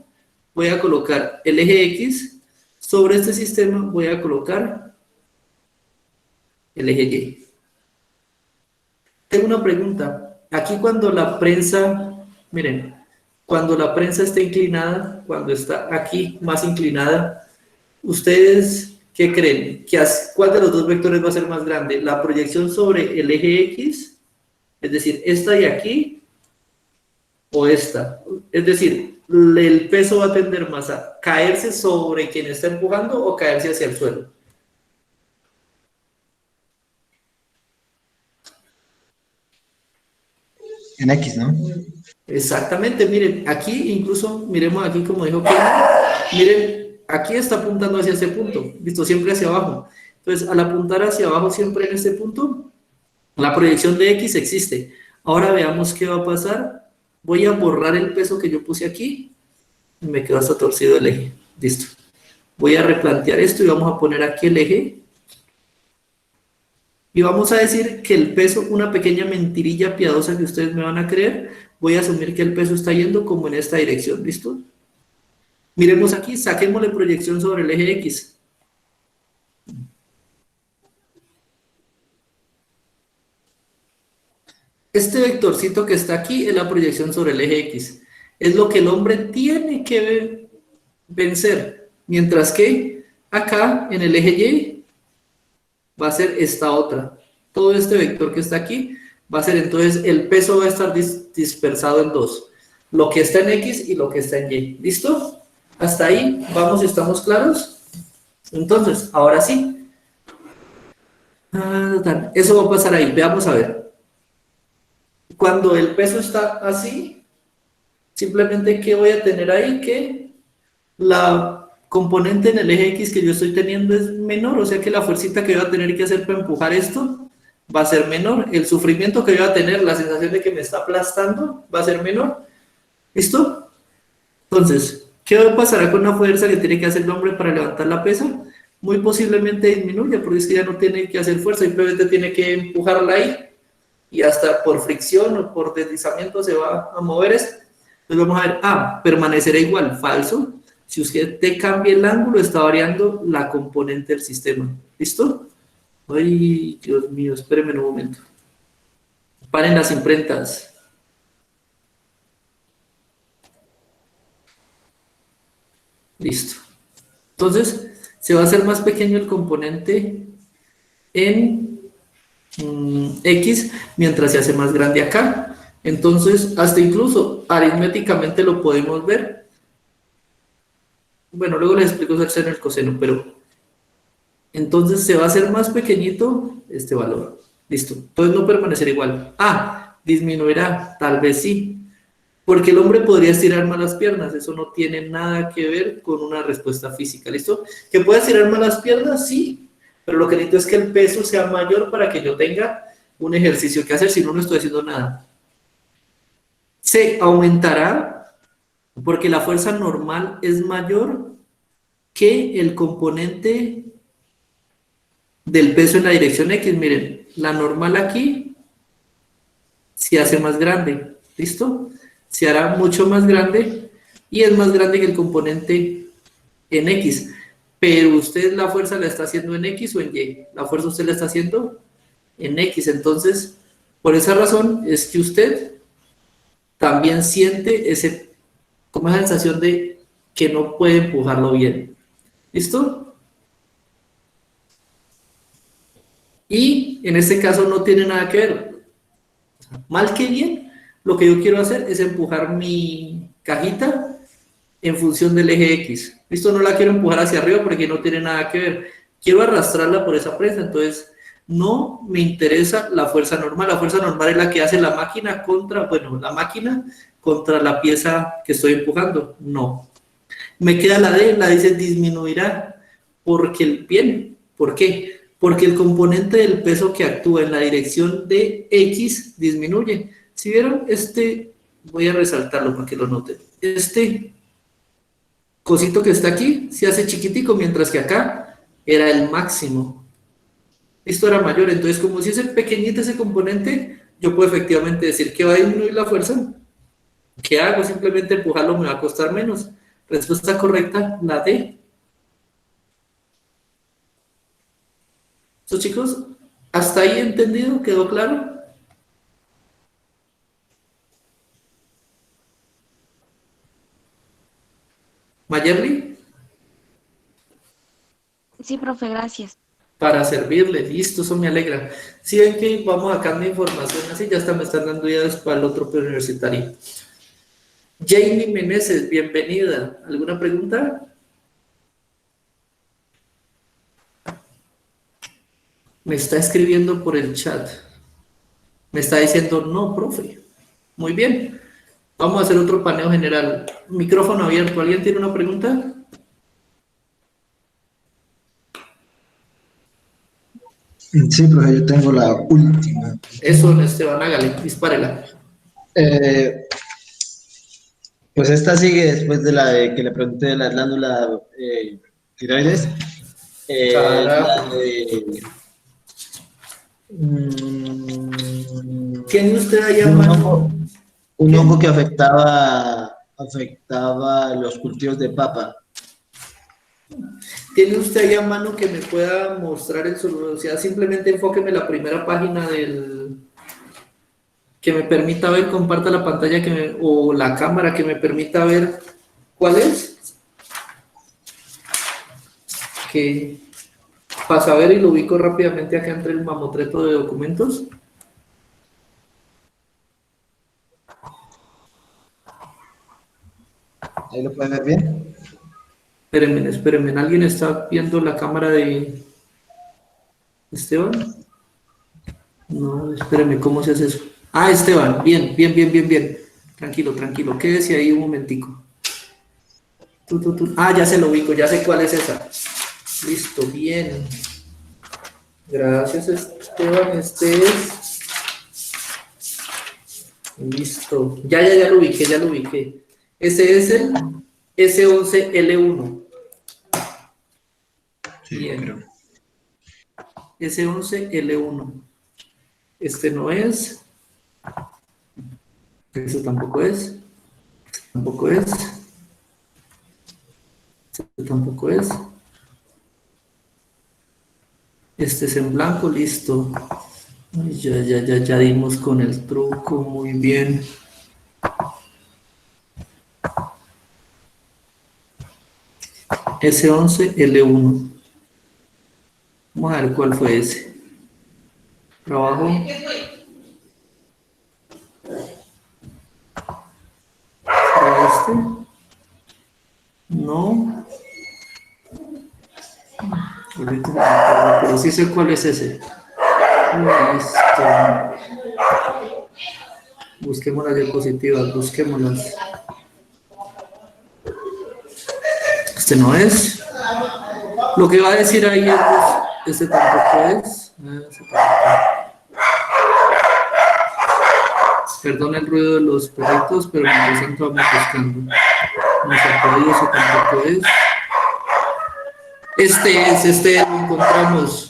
Voy a colocar el eje X. Sobre este sistema voy a colocar el eje Y. Tengo una pregunta. Aquí cuando la prensa, miren, cuando la prensa está inclinada, cuando está aquí más inclinada, ¿ustedes qué creen? ¿Cuál de los dos vectores va a ser más grande? ¿La proyección sobre el eje X? Es decir, esta de aquí o esta. Es decir, el peso va a tender más a caerse sobre quien está empujando o caerse hacia el suelo. En X, ¿no? Exactamente, miren, aquí incluso, miremos aquí como dijo que, miren, aquí está apuntando hacia ese punto, listo, siempre hacia abajo. Entonces, al apuntar hacia abajo siempre en este punto, la proyección de X existe. Ahora veamos qué va a pasar. Voy a borrar el peso que yo puse aquí y me quedó hasta torcido el eje. Listo. Voy a replantear esto y vamos a poner aquí el eje. Y vamos a decir que el peso, una pequeña mentirilla piadosa que ustedes me van a creer, voy a asumir que el peso está yendo como en esta dirección. ¿Listo? Miremos aquí, saquémosle proyección sobre el eje X. Este vectorcito que está aquí es la proyección sobre el eje X. Es lo que el hombre tiene que vencer. Mientras que acá, en el eje Y, va a ser esta otra. Todo este vector que está aquí va a ser, entonces, el peso va a estar dispersado en dos. Lo que está en X y lo que está en Y. ¿Listo? Hasta ahí, vamos, ¿estamos claros? Entonces, ahora sí. Eso va a pasar ahí. Veamos a ver. Cuando el peso está así, simplemente, ¿qué voy a tener ahí? Que la componente en el eje X que yo estoy teniendo es menor, o sea que la fuercita que voy a tener que hacer para empujar esto va a ser menor. El sufrimiento que voy a tener, la sensación de que me está aplastando, va a ser menor. ¿Listo? Entonces, ¿Qué pasará con una fuerza que tiene que hacer el hombre para levantar la pesa? Muy posiblemente disminuya, porque es que ya no tiene que hacer fuerza, simplemente tiene que empujarla ahí y hasta por fricción o por deslizamiento se va a mover esto. Entonces vamos a ver, permanecerá igual, falso. Si usted te cambia el ángulo, está variando la componente del sistema. ¿Listo? Ay, Dios mío, espérenme un momento. Paren las imprentas. Listo. Entonces, se va a hacer más pequeño el componente en X mientras se hace más grande acá. Entonces, hasta incluso aritméticamente lo podemos ver. Bueno, luego les explico eso en el coseno, pero entonces se va a hacer más pequeñito este valor. Listo. Entonces no permanecerá igual. Disminuirá, tal vez sí. Porque el hombre podría estirar más las piernas, eso no tiene nada que ver con una respuesta física, ¿listo? ¿Que puede estirar más las piernas? Sí, pero lo que necesito es que el peso sea mayor para que yo tenga un ejercicio que hacer, si no, no estoy haciendo nada. Se aumentará porque la fuerza normal es mayor que el componente del peso en la dirección X. Miren, la normal aquí se hace más grande, ¿listo? Se hará mucho más grande y es más grande que el componente en X. Pero usted la fuerza la está haciendo en X o en Y. La fuerza usted la está haciendo en X. Entonces, por esa razón es que usted también siente como esa sensación de que no puede empujarlo bien. ¿Listo? Y en este caso no tiene nada que ver. Mal que bien, lo que yo quiero hacer es empujar mi cajita en función del eje X. ¿Listo? No la quiero empujar hacia arriba porque no tiene nada que ver. Quiero arrastrarla por esa prensa, entonces no me interesa la fuerza normal. La fuerza normal es la que hace la máquina contra la pieza que estoy empujando. No. Me queda la D, la dice disminuirá. Bien, ¿por qué? Porque el componente del peso que actúa en la dirección de X disminuye. Si vieron voy a resaltarlo para que lo noten. Este cosito que está aquí se hace chiquitico, mientras que acá era el máximo. Esto era mayor, entonces como si es pequeñito ese componente, yo puedo efectivamente decir que va a disminuir la fuerza. ¿Qué hago? Simplemente empujarlo me va a costar menos. Respuesta correcta, la D. ¿Listo, chicos? ¿Hasta ahí entendido? ¿Quedó claro? ¿Mayerly? Sí, profe, gracias. Para servirle, listo, eso me alegra. Si ven que vamos sacando información así, ya hasta me están dando ideas para el otro preuniversitario. Jamie Meneses, bienvenida. ¿Alguna pregunta? Me está escribiendo por el chat. Me está diciendo, no, profe. Muy bien. Vamos a hacer otro paneo general. Micrófono abierto. ¿Alguien tiene una pregunta? Sí, profe, yo tengo la última. Eso, Esteban, hágale, dispárela. Pues esta sigue después de la de que le pregunté de la glándula tiroides. La de... ¿Quién usted allá, mano? Un hongo que afectaba los cultivos de papa. ¿Tiene usted ahí a mano que me pueda mostrar el solución? O sea, simplemente enfóqueme la primera página que me permita ver, comparta la pantalla o la cámara que me permita ver cuál es. Que para saber y lo ubico rápidamente acá entre el mamotreto de documentos. ¿Ahí lo pueden ver bien? Espérenme, ¿alguien está viendo la cámara de Esteban? No, espérenme, ¿cómo se hace eso? Esteban, bien. Tranquilo, quédese ahí un momentico. Ya se lo ubico, ya sé cuál es esa. Listo, bien. Gracias, Esteban, este es. Listo, ya lo ubiqué. Ese es el S11L1. Sí, Bien. creo. S11L1. Este no es. Ese tampoco es. Tampoco es. Este tampoco es. Este es en blanco, listo. Ay, ya dimos con el truco, muy bien. S11L1. Vamos a ver cuál fue ese. Trabajo. ¿Será este? No. Ahorita no me acuerdo, pero sí sé cuál es ese. Listo. Busquemos las diapositivas, busquémoslas. Este no es. Lo que va a decir ahí es, este tampoco es. Ese tampoco. Perdón el ruido de los perritos, pero mientras tanto vamos buscando. No se puede, ese tampoco es. Este lo encontramos.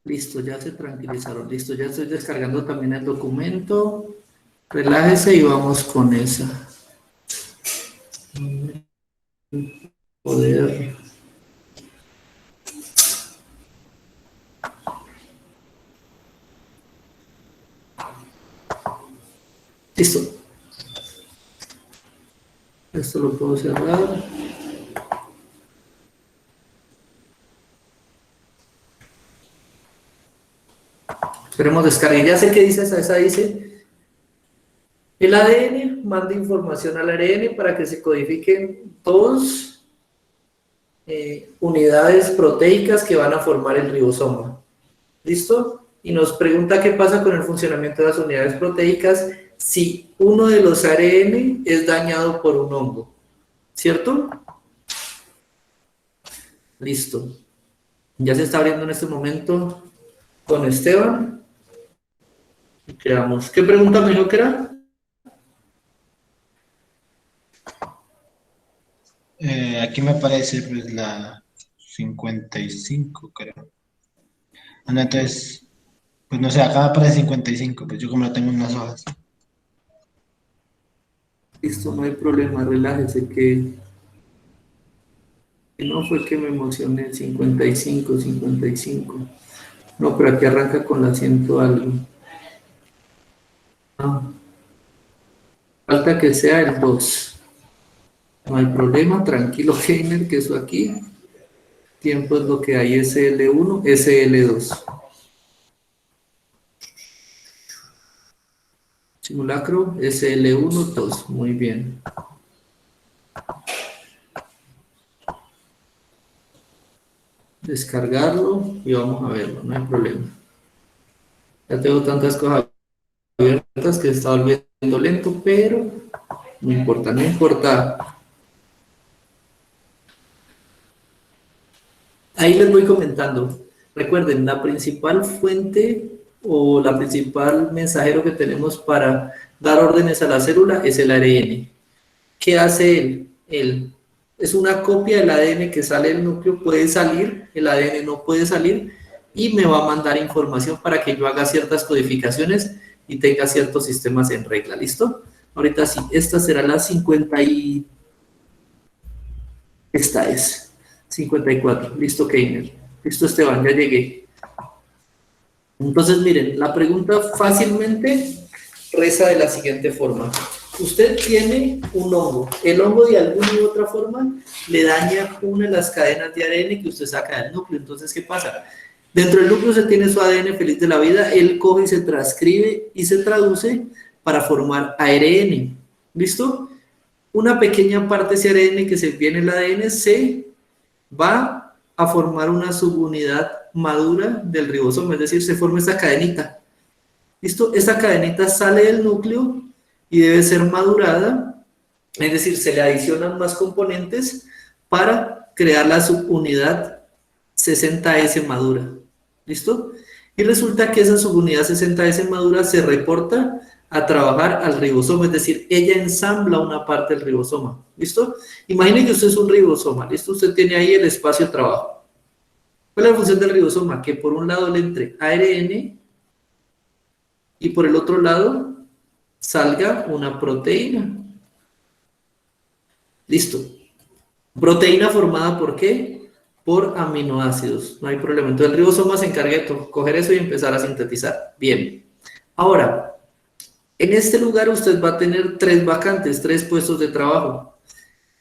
Listo, ya se tranquilizaron. Listo, ya estoy descargando también el documento. Relájese y vamos con esa. Poder. Listo. Esto lo puedo cerrar. Esperemos descargue. Ya sé qué dice esa dice. El ADN manda información al ARN para que se codifiquen dos unidades proteicas que van a formar el ribosoma. ¿Listo? Y nos pregunta qué pasa con el funcionamiento de las unidades proteicas si uno de los ARN es dañado por un hongo. ¿Cierto? Listo. Ya se está abriendo en este momento con Esteban. Quedamos. ¿Qué pregunta me dijo que era? Aquí me aparece pues la 55, creo. Ah, no, entonces, pues no sé, acá me aparece 55, pues yo como la tengo en unas hojas. Listo, no hay problema, relájese que no fue que me emocioné. 55. No, pero aquí arranca con la 100 algo. Ah, falta que sea el 2. No hay problema, tranquilo, Heiner, que eso aquí. Tiempo es lo que hay, SL1, SL2. Simulacro, SL1, 2. Muy bien. Descargarlo y vamos a verlo, no hay problema. Ya tengo tantas cosas abiertas que se está volviendo lento, pero no importa, no importa. Ahí les voy comentando. Recuerden, la principal fuente o la principal mensajero que tenemos para dar órdenes a la célula es el ARN. ¿Qué hace él? Él es una copia del ADN que sale del núcleo, puede salir, el ADN no puede salir, y me va a mandar información para que yo haga ciertas codificaciones y tenga ciertos sistemas en regla. ¿Listo? Ahorita sí, esta será la 50 y... Esta es 54. Listo, Keiner. Listo, Esteban, ya llegué. Entonces, miren, la pregunta fácilmente reza de la siguiente forma. Usted tiene un hongo. El hongo de alguna u otra forma le daña una de las cadenas de ADN que usted saca del núcleo. Entonces, ¿qué pasa? Dentro del núcleo se tiene su ADN feliz de la vida, él coge y se transcribe y se traduce para formar ARN. ¿Listo? Una pequeña parte de ese ARN que se viene en el ADN se va a formar una subunidad madura del ribosoma, es decir, se forma esta cadenita. ¿Listo? Esta cadenita sale del núcleo y debe ser madurada, es decir, se le adicionan más componentes para crear la subunidad 60S madura. ¿Listo? Y resulta que esa subunidad 60S madura se reporta a trabajar al ribosoma, es decir, ella ensambla una parte del ribosoma. ¿Listo? Imaginen que usted es un ribosoma, ¿listo? Usted tiene ahí el espacio de trabajo. ¿Cuál es la función del ribosoma? Que por un lado le entre ARN y por el otro lado salga una proteína. ¿Listo? Proteína formada ¿por qué? Por aminoácidos. No hay problema. Entonces el ribosoma se encarga de coger eso y empezar a sintetizar. Bien. Ahora, en este lugar usted va a tener 3 vacantes, 3 puestos de trabajo,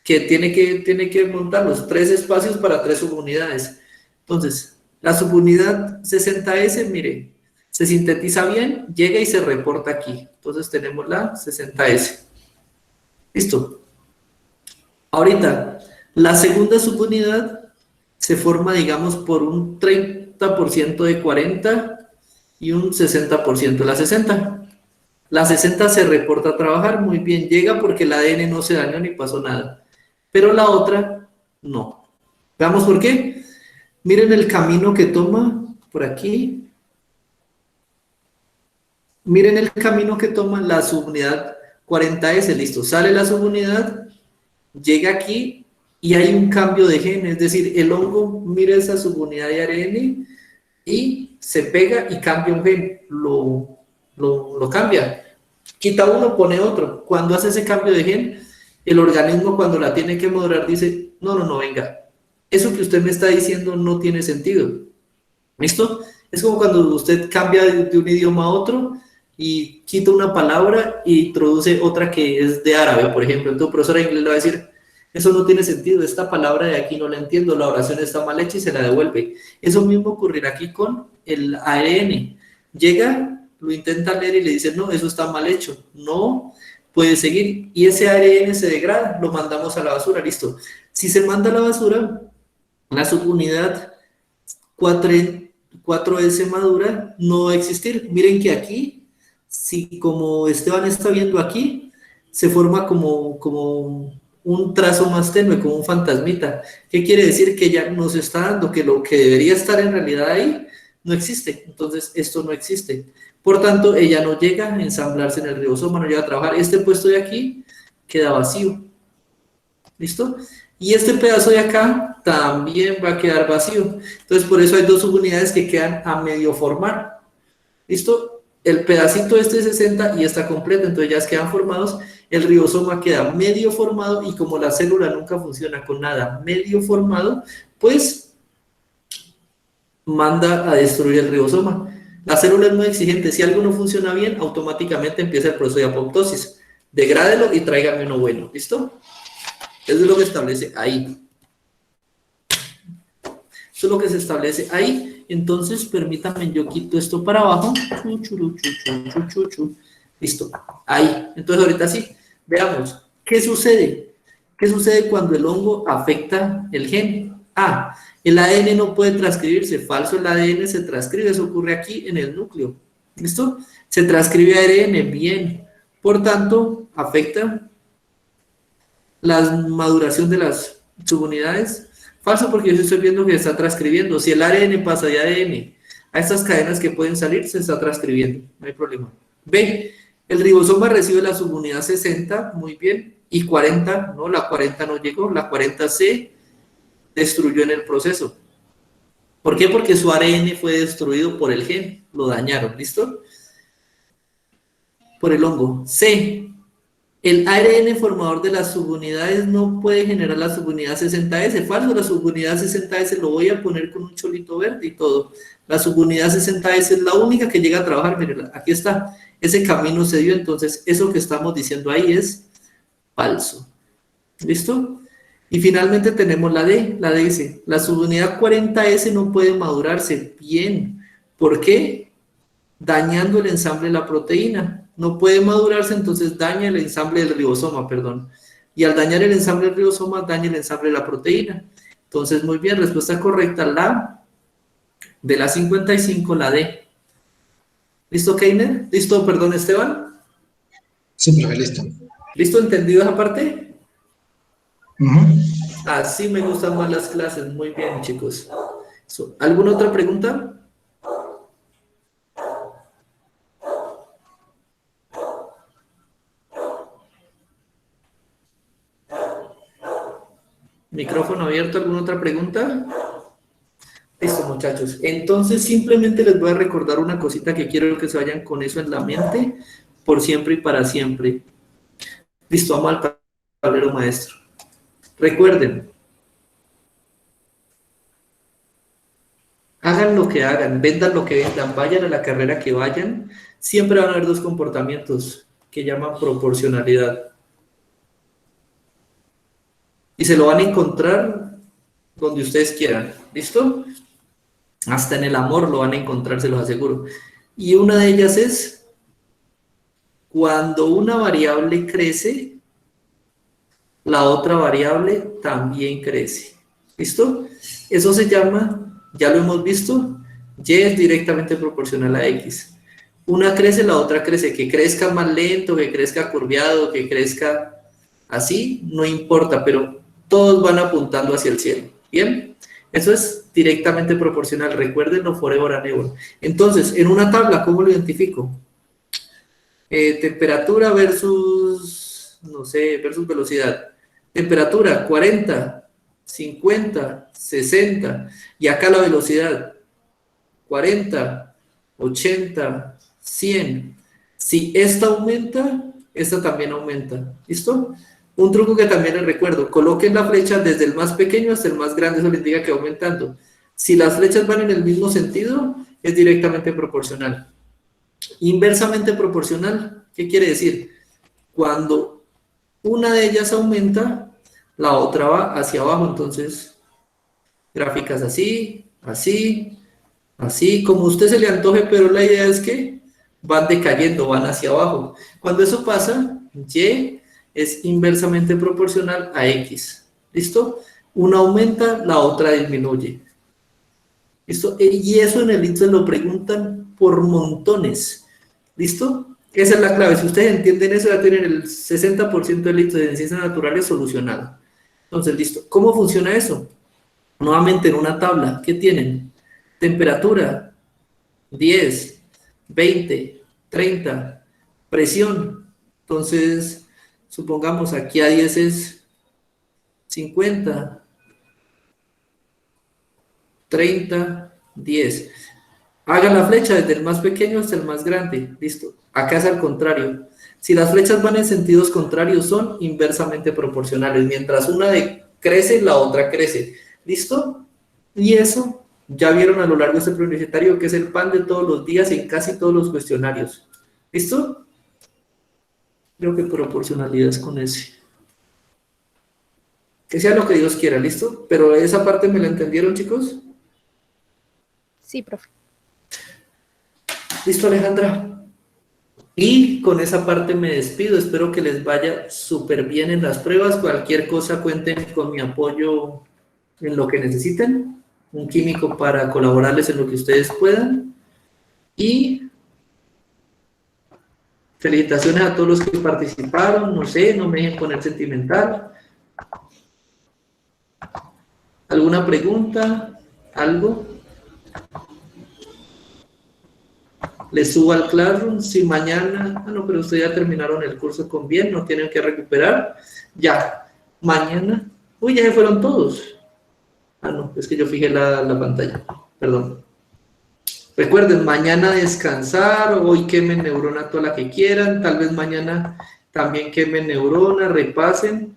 que tiene que montar los 3 espacios para 3 subunidades. Entonces, la subunidad 60S, mire, se sintetiza bien, llega y se reporta aquí. Entonces tenemos la 60S. Listo. Ahorita, la segunda subunidad se forma, digamos, por un 30% de 40 y un 60% de la 60. La 60 se reporta a trabajar, muy bien, llega porque el ADN no se dañó ni pasó nada. Pero la otra, no. Veamos por qué. Miren el camino que toma por aquí. Miren el camino que toma la subunidad 40S, listo. Sale la subunidad, llega aquí y hay un cambio de gen, es decir, el hongo mira esa subunidad de ARN y se pega y cambia un gen, lo cambia. Quita uno, pone otro. Cuando hace ese cambio de gen, el organismo cuando la tiene que madurar dice, no, venga, eso que usted me está diciendo no tiene sentido. ¿Listo? Es como cuando usted cambia de un idioma a otro y quita una palabra e introduce otra que es de árabe, por ejemplo. Entonces, profesor de inglés le va a decir, eso no tiene sentido, esta palabra de aquí no la entiendo, la oración está mal hecha y se la devuelve. Eso mismo ocurrirá aquí con el ARN. Llega, lo intenta leer y le dice, no, eso está mal hecho, no puede seguir. Y ese ARN se degrada, lo mandamos a la basura, listo. Si se manda a la basura, la subunidad 4S madura no va a existir. Miren que aquí, si como Esteban está viendo aquí, se forma como un trazo más tenue, como un fantasmita. ¿Qué quiere decir? Que ya nos está dando que lo que debería estar en realidad ahí no existe. Entonces, esto no existe. Por tanto, ella no llega a ensamblarse en el ribosoma, no llega a trabajar. Este puesto de aquí queda vacío. ¿Listo? Y este pedazo de acá también va a quedar vacío. Entonces, por eso hay 2 subunidades que quedan a medio formar. ¿Listo? El pedacito este 60 y está completo, entonces ya quedan formados. El ribosoma queda medio formado y como la célula nunca funciona con nada medio formado, pues manda a destruir el ribosoma. La célula es muy exigente. Si algo no funciona bien, automáticamente empieza el proceso de apoptosis. Degrádelo y tráigame uno bueno. ¿Listo? Eso es lo que establece ahí. Eso es lo que se establece ahí. Entonces, permítanme, yo quito esto para abajo. Listo. Ahí. Entonces, ahorita sí. Veamos. ¿Qué sucede? ¿Qué sucede cuando el hongo afecta el gen? El ADN no puede transcribirse. Falso, el ADN se transcribe. Eso ocurre aquí en el núcleo. ¿Listo? Se transcribe ARN. Bien. Por tanto, afecta la maduración de las subunidades. Falso, porque yo estoy viendo que se está transcribiendo. Si el ARN pasa de ADN a estas cadenas que pueden salir, se está transcribiendo. No hay problema. B. El ribosoma recibe la subunidad 60, muy bien. Y 40, no, la 40 no llegó. La 40 se destruyó en el proceso. ¿Por qué? Porque su ARN fue destruido por el gen. Lo dañaron, ¿listo? Por el hongo. C. El ARN formador de las subunidades no puede generar la subunidad 60S. Falso, la subunidad 60S lo voy a poner con un cholito verde y todo. La subunidad 60S es la única que llega a trabajar. Miren, aquí está. Ese camino se dio, entonces eso que estamos diciendo ahí es falso. ¿Listo? Y finalmente tenemos la D. La D dice, la subunidad 40S no puede madurarse. Bien. ¿Por qué? Dañando el ensamble de la proteína. No puede madurarse, entonces daña el ensamble del ribosoma, perdón. Y al dañar el ensamble del ribosoma, daña el ensamble de la proteína. Entonces, muy bien, respuesta correcta, la de la 55, la D. ¿Listo, Keiner? ¿Listo, perdón, Esteban? Sí, profe, listo. ¿Listo, entendido esa parte? Ujú. Así me gustan más las clases. Muy bien, chicos. ¿Alguna otra pregunta? ¿Micrófono abierto? ¿Alguna otra pregunta? Listo, muchachos. Entonces, simplemente les voy a recordar una cosita que quiero que se vayan con eso en la mente por siempre y para siempre. Listo, vamos al tablero maestro. Recuerden, hagan lo que hagan, vendan lo que vendan, vayan a la carrera que vayan, siempre van a haber dos comportamientos que llaman proporcionalidad. Y se lo van a encontrar donde ustedes quieran. ¿Listo? Hasta en el amor lo van a encontrar, se los aseguro. Y una de ellas es cuando una variable crece, la otra variable también crece. ¿Listo? Eso se llama, ya lo hemos visto, Y es directamente proporcional a X. Una crece, la otra crece. Que crezca más lento, que crezca curviado, que crezca así, no importa, pero todos van apuntando hacia el cielo. ¿Bien? Eso es directamente proporcional. Recuérdenlo forever and ever. Entonces, en una tabla, ¿cómo lo identifico? Temperatura versus, no sé, versus velocidad. Temperatura, 40, 50, 60. Y acá la velocidad, 40, 80, 100. Si esta aumenta, esta también aumenta. ¿Listo? Un truco que también les recuerdo, coloquen la flecha desde el más pequeño hasta el más grande, eso les indica que va aumentando. Si las flechas van en el mismo sentido, es directamente proporcional. Inversamente proporcional, ¿qué quiere decir? Cuando una de ellas aumenta, la otra va hacia abajo, entonces gráficas así, así, así, como a usted se le antoje, pero la idea es que van decayendo, van hacia abajo. Cuando eso pasa, Y es inversamente proporcional a X. ¿Listo? Una aumenta, la otra disminuye. ¿Listo? Y eso en el ITSE lo preguntan por montones. ¿Listo? Esa es la clave. Si ustedes entienden eso, ya tienen el 60% del ITSE de ciencias naturales solucionado. Entonces, listo. ¿Cómo funciona eso? Nuevamente en una tabla. ¿Qué tienen? Temperatura, 10, 20, 30. Presión. Entonces, supongamos aquí a 10 es 50, 30, 10. Hagan la flecha desde el más pequeño hasta el más grande. Listo. Acá es al contrario. Si las flechas van en sentidos contrarios, son inversamente proporcionales. Mientras una crece, la otra crece. ¿Listo? Y eso ya vieron a lo largo de este preuniversitario que es el pan de todos los días en casi todos los cuestionarios. ¿Listo? Creo que proporcionalidad es con ese. Que sea lo que Dios quiera, ¿listo? Pero esa parte me la entendieron, chicos. Sí, profe. ¿Listo, Alejandra? Y con esa parte me despido. Espero que les vaya súper bien en las pruebas. Cualquier cosa, cuenten con mi apoyo en lo que necesiten. Un químico para colaborarles en lo que ustedes puedan. Y felicitaciones a todos los que participaron. No sé, no me dejen poner sentimental. ¿Alguna pregunta? ¿Algo? ¿Les subo al Classroom? Si mañana... Ah, no, pero ustedes ya terminaron el curso con bien, no tienen que recuperar. Ya, mañana... Uy, ya se fueron todos. Ah, no, es que yo fijé la pantalla. Perdón. Recuerden, mañana descansar, hoy quemen neurona toda la que quieran, tal vez mañana también quemen neurona, repasen.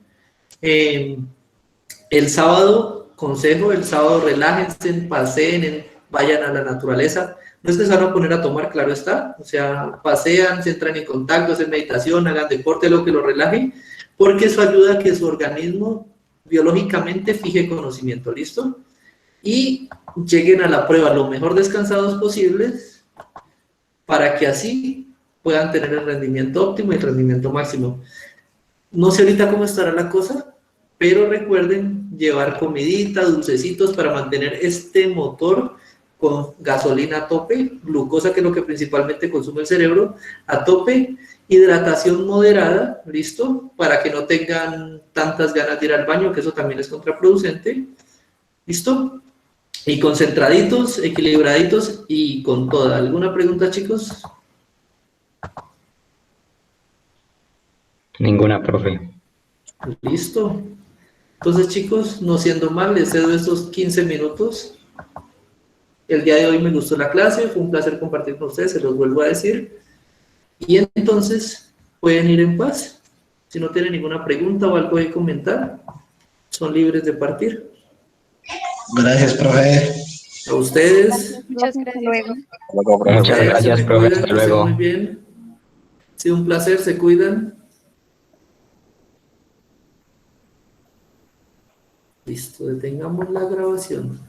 El sábado, consejo, el sábado relájense, paseen, vayan a la naturaleza. No es que se van a poner a tomar, claro está, o sea, pasean, se entran en contacto, hacen meditación, hagan deporte, lo que lo relaje, porque eso ayuda a que su organismo biológicamente fije conocimiento, ¿listo? Y lleguen a la prueba lo mejor descansados posibles para que así puedan tener el rendimiento óptimo y el rendimiento máximo. No sé ahorita cómo estará la cosa, pero recuerden llevar comidita, dulcecitos para mantener este motor con gasolina a tope, glucosa, que es lo que principalmente consume el cerebro, a tope, hidratación moderada, ¿listo? Para que no tengan tantas ganas de ir al baño, que eso también es contraproducente, ¿listo? Y concentraditos, equilibraditos y con toda. ¿Alguna pregunta, chicos? Ninguna, profe. Listo. Entonces, chicos, no siendo mal, les cedo estos 15 minutos. El día de hoy me gustó la clase, fue un placer compartir con ustedes, se los vuelvo a decir. Y entonces, pueden ir en paz. Si no tienen ninguna pregunta o algo que comentar, son libres de partir. Gracias, profe. A ustedes. Muchas Hasta gracias. luego. Luego, profe, Muchas Se gracias, me profe. cuidan, Hasta que estén luego. muy bien. Ha sido un placer, se cuidan. Listo, detengamos la grabación.